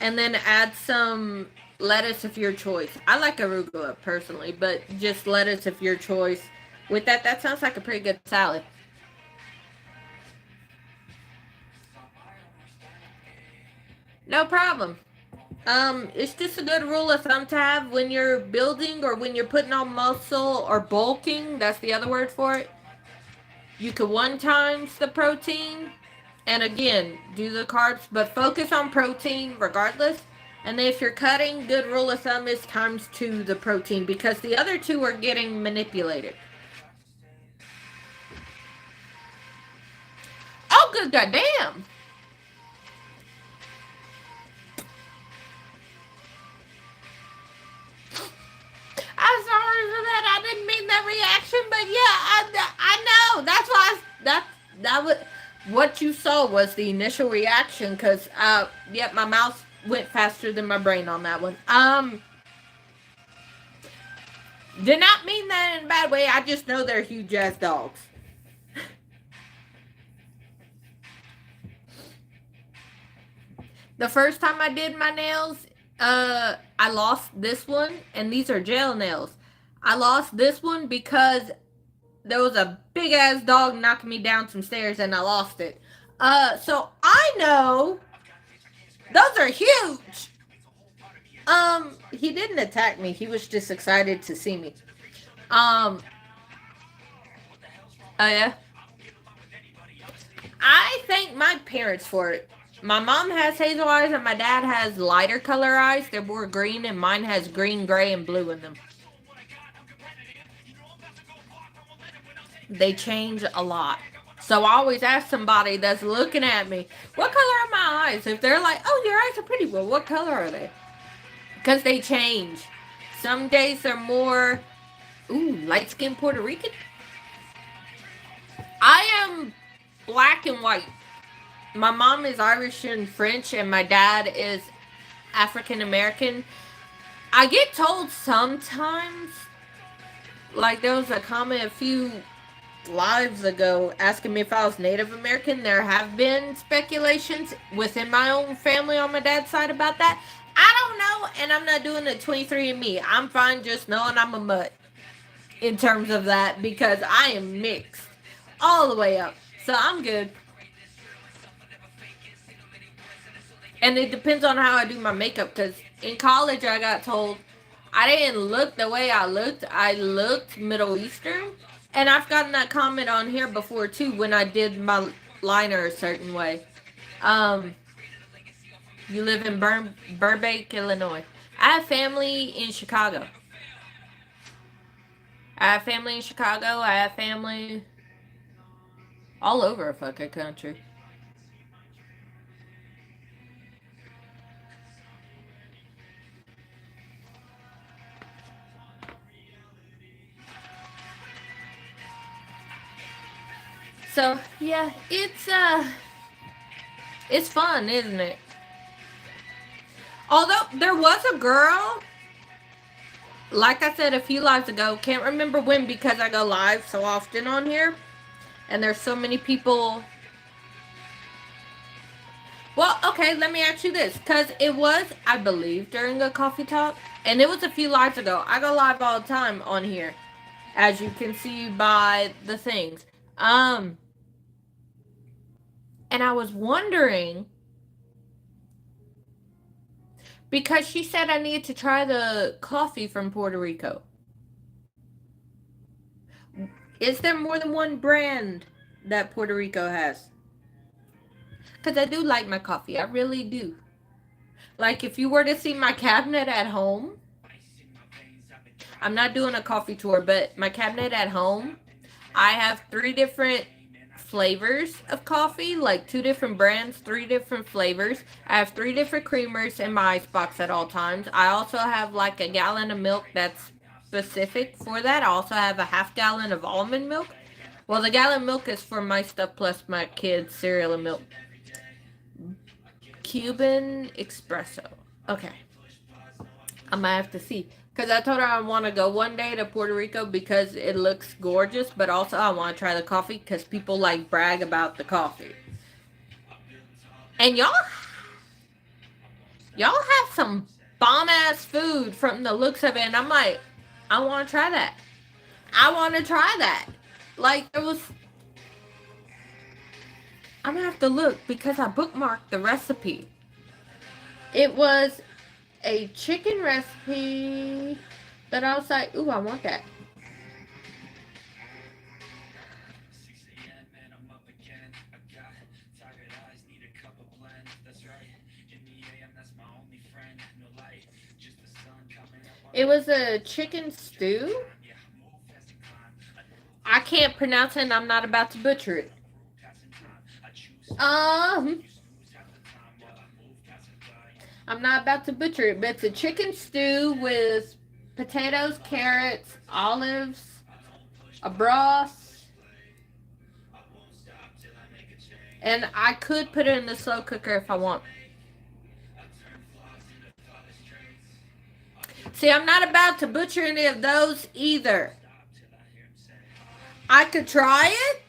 And then add some lettuce of your choice. I like arugula personally, but just lettuce of your choice. With that sounds like a pretty good salad. No problem. It's just a good rule of thumb to have when you're building or when you're putting on muscle or bulking. That's the other word for it. You could 1 times the protein. And again, do the carbs, but focus on protein regardless. And if you're cutting, good rule of thumb is times 2 the protein, because the other 2 are getting manipulated. Oh, good goddamn. I'm sorry for that. I didn't mean that reaction, but yeah, I know. That's why that was what you saw was the initial reaction, because yep, my mouth went faster than my brain on that one. Did not mean that in a bad way. I just know they're huge ass dogs. The first time I did my nails, I lost this one, and these are gel nails. I lost this one because there was a big ass dog knocking me down some stairs, and I lost it. So I know those are huge. He didn't attack me. He was just excited to see me. Oh yeah. I thank my parents for it. My mom has hazel eyes and my dad has lighter color eyes. They're more green, and mine has green, gray, and blue in them. They change a lot. So I always ask somebody that's looking at me, what color are my eyes? If they're like, oh, your eyes are pretty, well, what color are they? Because they change. Some days they're more, light-skinned Puerto Rican. I am black and white. My mom is Irish and French, and my dad is African American. I get told sometimes, like there was a comment a few lives ago asking me if I was Native American. There have been speculations within my own family on my dad's side about that. I don't know, and I'm not doing a 23andMe. I'm fine just knowing I'm a mutt in terms of that because I am mixed all the way up. So I'm good. And it depends on how I do my makeup because in college I got told I didn't look the way I looked. I looked Middle Eastern. And I've gotten that comment on here before too when I did my liner a certain way. You live in Burbank, Illinois. I have family in Chicago. I have family in Chicago. I have family all over a fucking country. So yeah, it's fun, isn't it? Although there was a girl, like I said a few lives ago, can't remember when because I go live so often on here, and there's so many people. Well, okay, let me ask you this, because it was, I believe, during a coffee talk, and it was a few lives ago. I go live all the time on here, as you can see by the things. And I was wondering, because she said I needed to try the coffee from Puerto Rico. Is there more than one brand that Puerto Rico has? Because I do like my coffee. I really do. Like, if you were to see my cabinet at home, I'm not doing a coffee tour, but my cabinet at home, I have 3 different flavors of coffee, like 2 different brands, 3 different flavors. I have 3 different creamers in my icebox at all times. I also have like a gallon of milk that's specific for that. I also have a half gallon of almond milk. Well, the gallon of milk is for my stuff plus my kids' cereal and milk. Cuban espresso. Okay. I might have to see. Because I told her I want to go one day to Puerto Rico because it looks gorgeous, but also I want to try the coffee because people like brag about the coffee. And y'all have some bomb ass food from the looks of it, and I'm like, I want to try that. I want to try that. Like, it was, I'm going to have to look because I bookmarked the recipe. It was a chicken recipe that I was like, ooh, I want that. It was a chicken stew. I can't pronounce it and I'm not about to butcher it. I'm not about to butcher it, but it's a chicken stew with potatoes, carrots, olives, a broth. And I could put it in the slow cooker if I want. See, I'm not about to butcher any of those either. I could try it.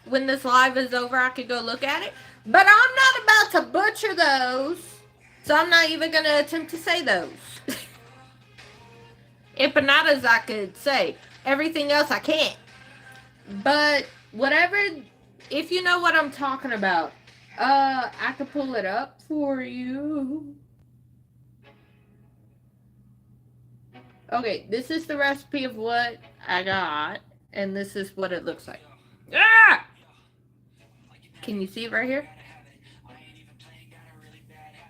When this live is over, I could go look at it. But I'm not about to butcher those. So I'm not even going to attempt to say those. Empanadas I could say. Everything else I can't. But whatever, if you know what I'm talking about, I could pull it up for you. Okay, this is the recipe of what I got. And this is what it looks like. Ah! Can you see it right here?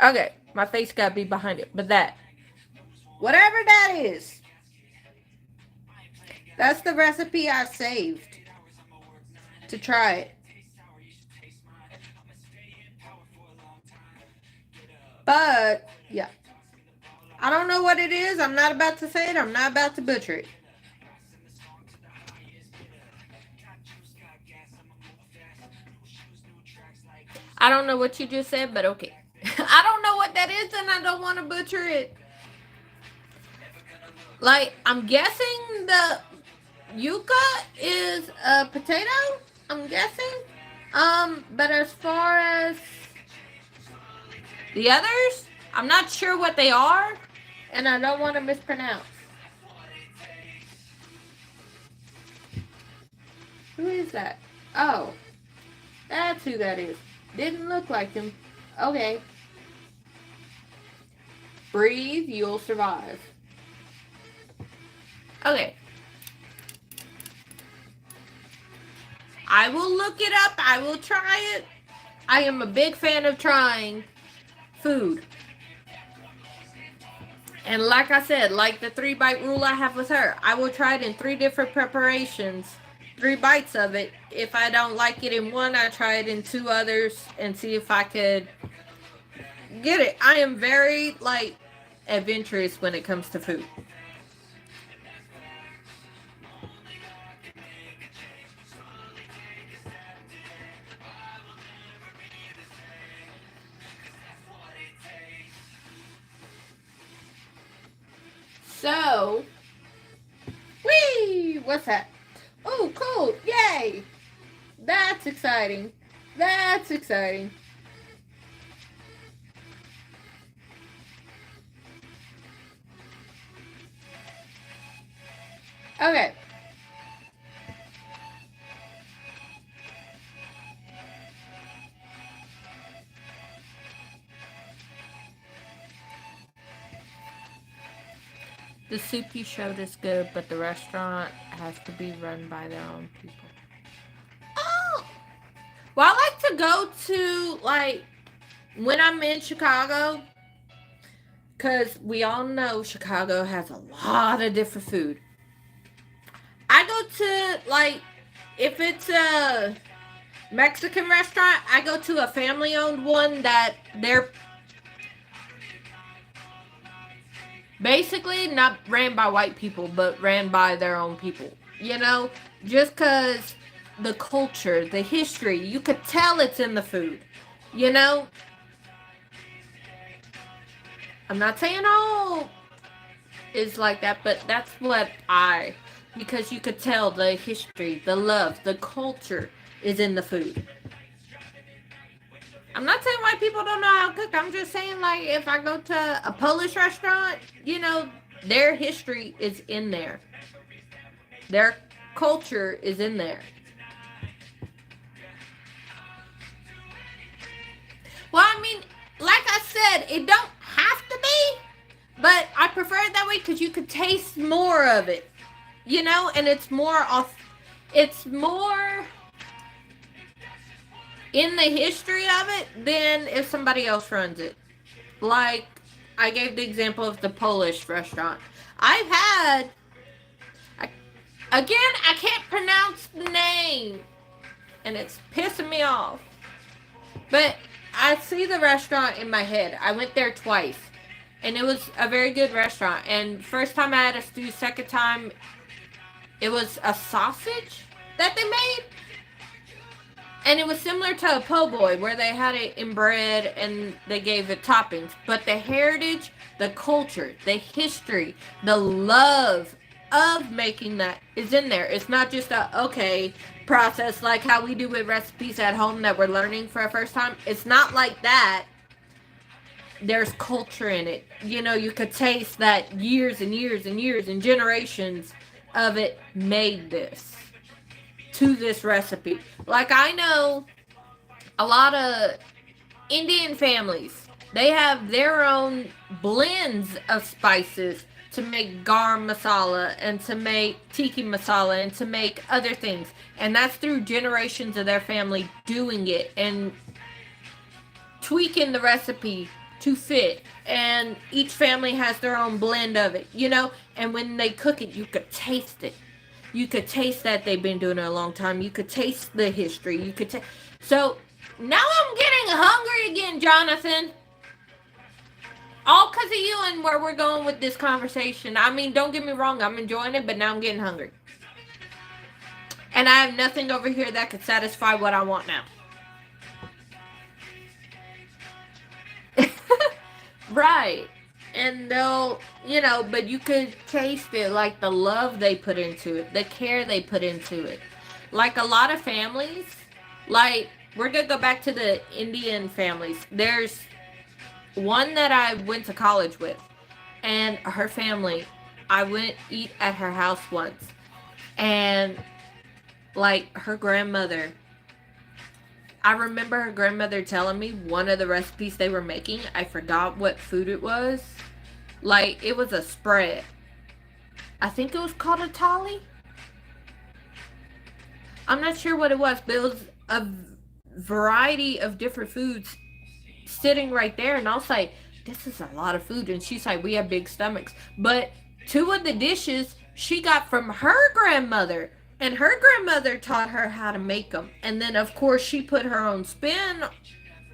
Okay, my face got to be behind it. But that, whatever that is, that's the recipe I saved to try it. But, yeah. I don't know what it is. I'm not about to say it. I'm not about to butcher it. I don't know what you just said, but okay. I don't know what that is, and I don't want to butcher it. Like, I'm guessing the yuca is a potato. I'm guessing. But as far as the others, I'm not sure what they are, and I don't want to mispronounce. Who is that? Oh, that's who that is. Didn't look like him. Okay. Breathe, you'll survive. Okay. I will look it up. I will try it. I am a big fan of trying food. And like I said, like the 3-bite rule I have with her, I will try it in 3 different preparations, 3 bites of it. If I don't like it in one, I try it in 2 others and see if I could get it. I am very, like, adventurous when it comes to food. So, whee! What's that? Oh, cool! Yay! That's exciting. That's exciting. Okay. The soup you showed is good, but the restaurant has to be run by their own people. Oh! Well, I like to go to, like, when I'm in Chicago, because we all know Chicago has a lot of different food. I go to, like, if it's a Mexican restaurant, I go to a family-owned one that they're basically not ran by white people, but ran by their own people. You know, just because the culture, the history, you could tell it's in the food. You know, I'm not saying all is like that, but that's what because you could tell the history, the love, the culture is in the food. I'm not saying white people don't know how to cook. I'm just saying, like, if I go to a Polish restaurant, you know, their history is in there. Their culture is in there. Well, I mean, like I said, it don't have to be, but I prefer it that way because you could taste more of it, you know, and it's more in the history of it than if somebody else runs it. Like, I gave the example of the Polish restaurant. I've had, again, I can't pronounce the name, and it's pissing me off. But I see the restaurant in my head. I went there twice, and it was a very good restaurant. And first time I had a stew, second time, it was a sausage that they made. And it was similar to a po' boy, where they had it in bread and they gave it toppings. But the heritage, the culture, the history, the love of making that is in there. It's not just a, process like how we do with recipes at home that we're learning for the first time. It's not like that. There's culture in it. You know, you could taste that years and years and years and generations of it made this. To this recipe. Like, I know a lot of Indian families, they have their own blends of spices to make garam masala and to make tiki masala and to make other things. And that's through generations of their family doing it and tweaking the recipe to fit. And each family has their own blend of it, you know? And when they cook it, you could taste it. You could taste that they've been doing it a long time. You could taste the history. You could taste. So now I'm getting hungry again, Jonathan. All because of you and where we're going with this conversation. I mean, don't get me wrong. I'm enjoying it, but now I'm getting hungry. And I have nothing over here that could satisfy what I want now. Right. And they'll, you know, but you could taste it, like the love they put into it, the care they put into it. Like a lot of families, like, we're going to go back to the Indian families. There's one that I went to college with, and her family. I went eat at her house once, and like her grandmother. I remember her grandmother telling me one of the recipes they were making. I forgot what food it was. Like it was a spread. I think it was called a tolly. I'm not sure what it was, but it was a variety of different foods sitting right there. And I was like, this is a lot of food. And she's like, we have big stomachs. But two of the dishes she got from her grandmother. And her grandmother taught her how to make them. And then, of course, she put her own spin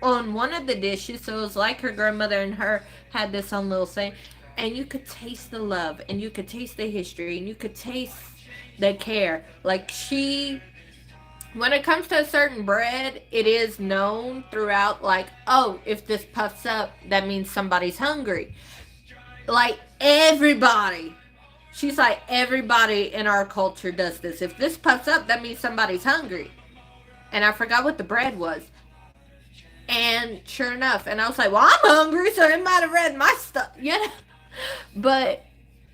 on one of the dishes. So it was like her grandmother and her had this own little thing. And you could taste the love. And you could taste the history. And you could taste the care. Like she, when it comes to a certain bread, it is known throughout, like, oh, if this puffs up, that means somebody's hungry. Like, everybody. She's like, everybody in our culture does this. If this puffs up, that means somebody's hungry. And I forgot what the bread was. And sure enough, and I was like, well, I'm hungry, so it might have read my stuff, you know? But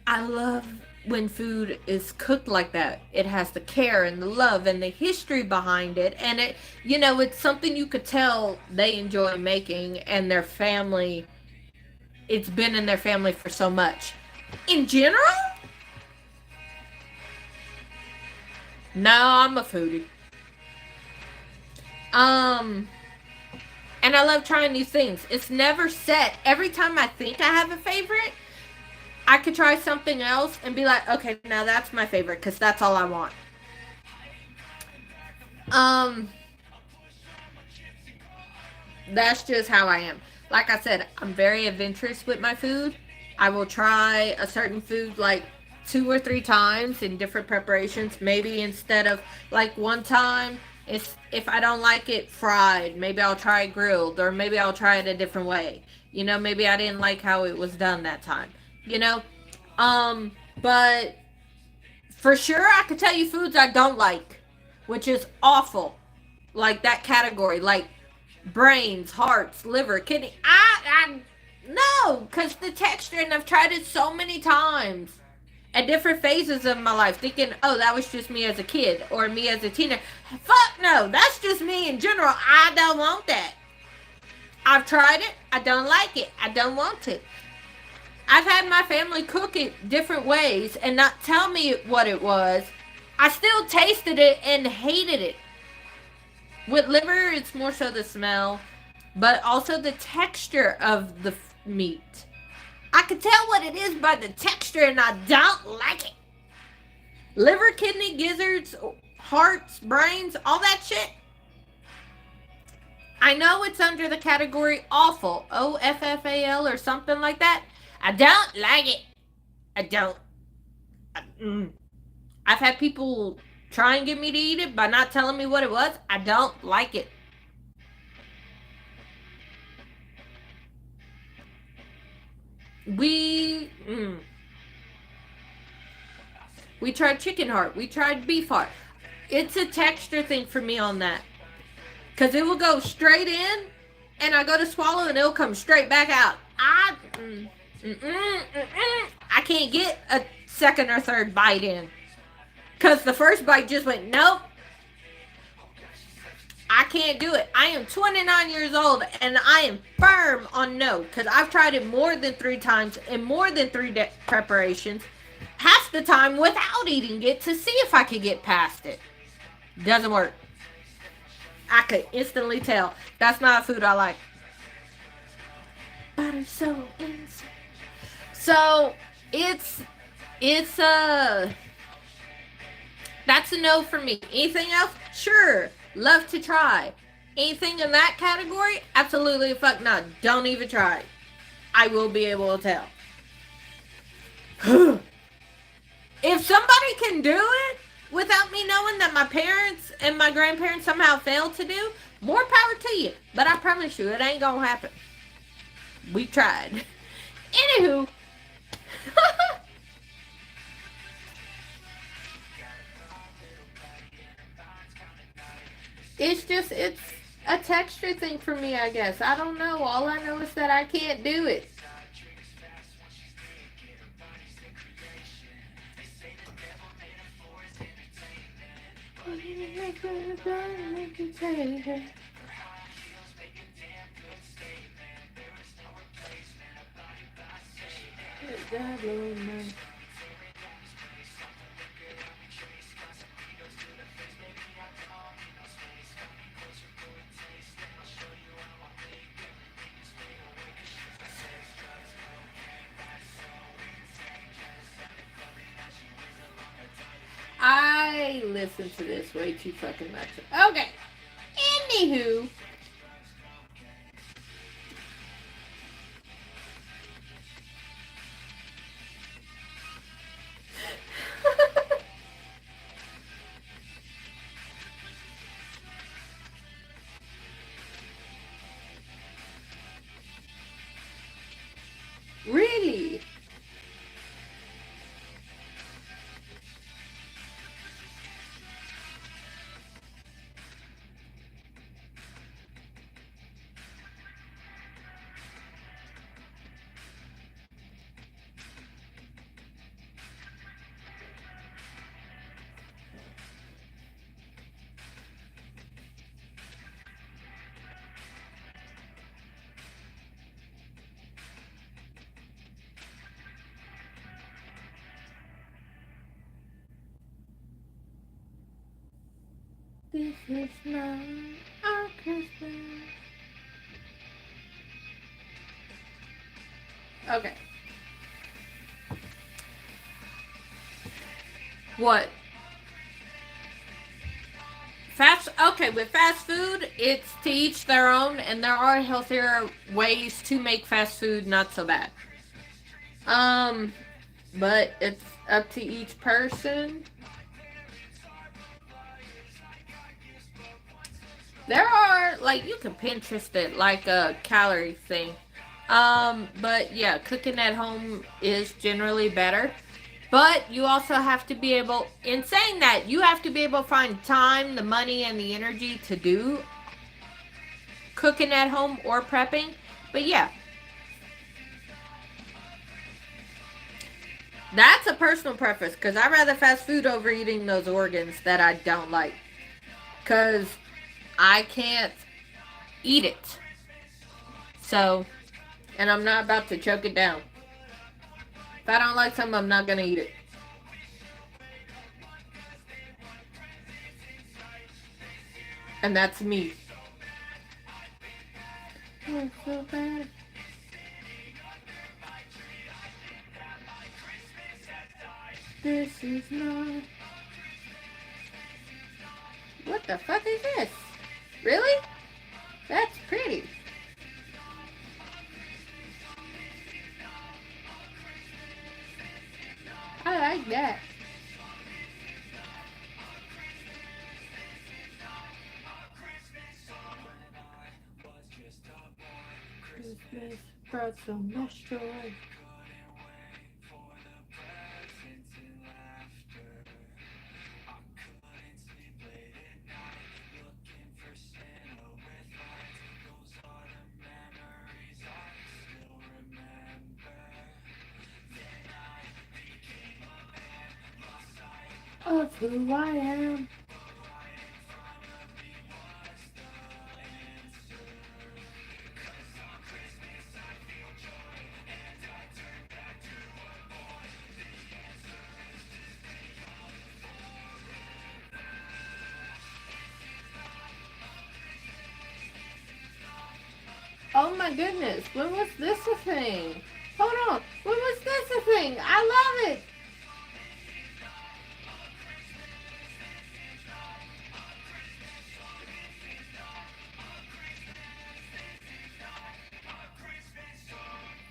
I love when food is cooked like that. It has the care and the love and the history behind it. And it, you know, it's something you could tell they enjoy making, and their family, it's been in their family for so much. In general, no, I'm a foodie. And I love trying new things. It's never set. Every time I think I have a favorite, I could try something else and be like, okay, now that's my favorite because that's all I want. That's just how I am. Like I said, I'm very adventurous with my food. I will try a certain food like 2 or 3 times in different preparations. Maybe instead of like one time, if I don't like it fried, maybe I'll try it grilled, or maybe I'll try it a different way. You know, maybe I didn't like how it was done that time. You know, but for sure I could tell you foods I don't like, which is awful. Like that category, like brains, hearts, liver, kidney. I no, because the texture, and I've tried it so many times at different phases of my life, thinking, oh, that was just me as a kid or me as a teenager. Fuck no, that's just me in general. I don't want that. I've tried it. I don't like it. I don't want it. I've had my family cook it different ways and not tell me what it was. I still tasted it and hated it. With liver, it's more so the smell, but also the texture of the meat. I can tell what it is by the texture, and I don't like it. Liver, kidney, gizzards, hearts, brains, all that shit. I know it's under the category awful, OFFAL or something like that. I don't like it. I don't. I've had people try and get me to eat it by not telling me what it was. I don't like it. We tried chicken heart. We tried beef heart. It's a texture thing for me on that. Because it will go straight in, and I go to swallow, and it'll come straight back out. I can't get a second or third bite in. Because the first bite just went, nope. I can't do it. I am 29 years old, and I am firm on no. Because I've tried it more than 3 times in more than 3 preparations. Half the time without eating it to see if I could get past it. Doesn't work. I could instantly tell. That's not a food I like. Butter so insane. So, it's that's a no for me. Anything else? Sure. Love to try. Anything in that category? Absolutely fuck not. Don't even try. I will be able to tell. If somebody can do it without me knowing that my parents and my grandparents somehow failed to do, more power to you. But I promise you, it ain't gonna happen. We tried. Anywho. It's just, a texture thing for me, I guess. I don't know. All I know is that I can't do it. I listen to this way too fucking much. Okay. Anywho. Really? This is not our Christmas. Okay. What? Okay, with fast food, it's to each their own, and there are healthier ways to make fast food not so bad. But it's up to each person. There are, like, you can Pinterest it, like a calorie thing. But yeah, cooking at home is generally better. But you also have to be able, in saying that, you have to be able to find time, the money, and the energy to do cooking at home or prepping. But yeah. That's a personal preference, because I'd rather fast food over eating those organs that I don't like. Because I can't eat it. So, and I'm not about to choke it down. If I don't like something, I'm not going to eat it. And that's me. Oh, so bad. This is not... What the fuck is this? Really? That's pretty. I like that. Christmas brought so much joy. Of who I am. Oh my goodness, when was this a thing? Hold on, when was this a thing? I love it.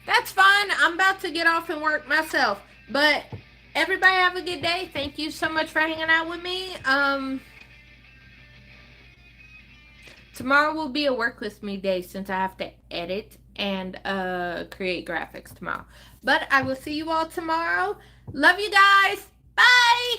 That's fine. I'm about to get off and work myself. But everybody have a good day. Thank you so much for hanging out with me. Tomorrow will be a work with me day since I have to edit and create graphics tomorrow. But I will see you all tomorrow. Love you guys. Bye.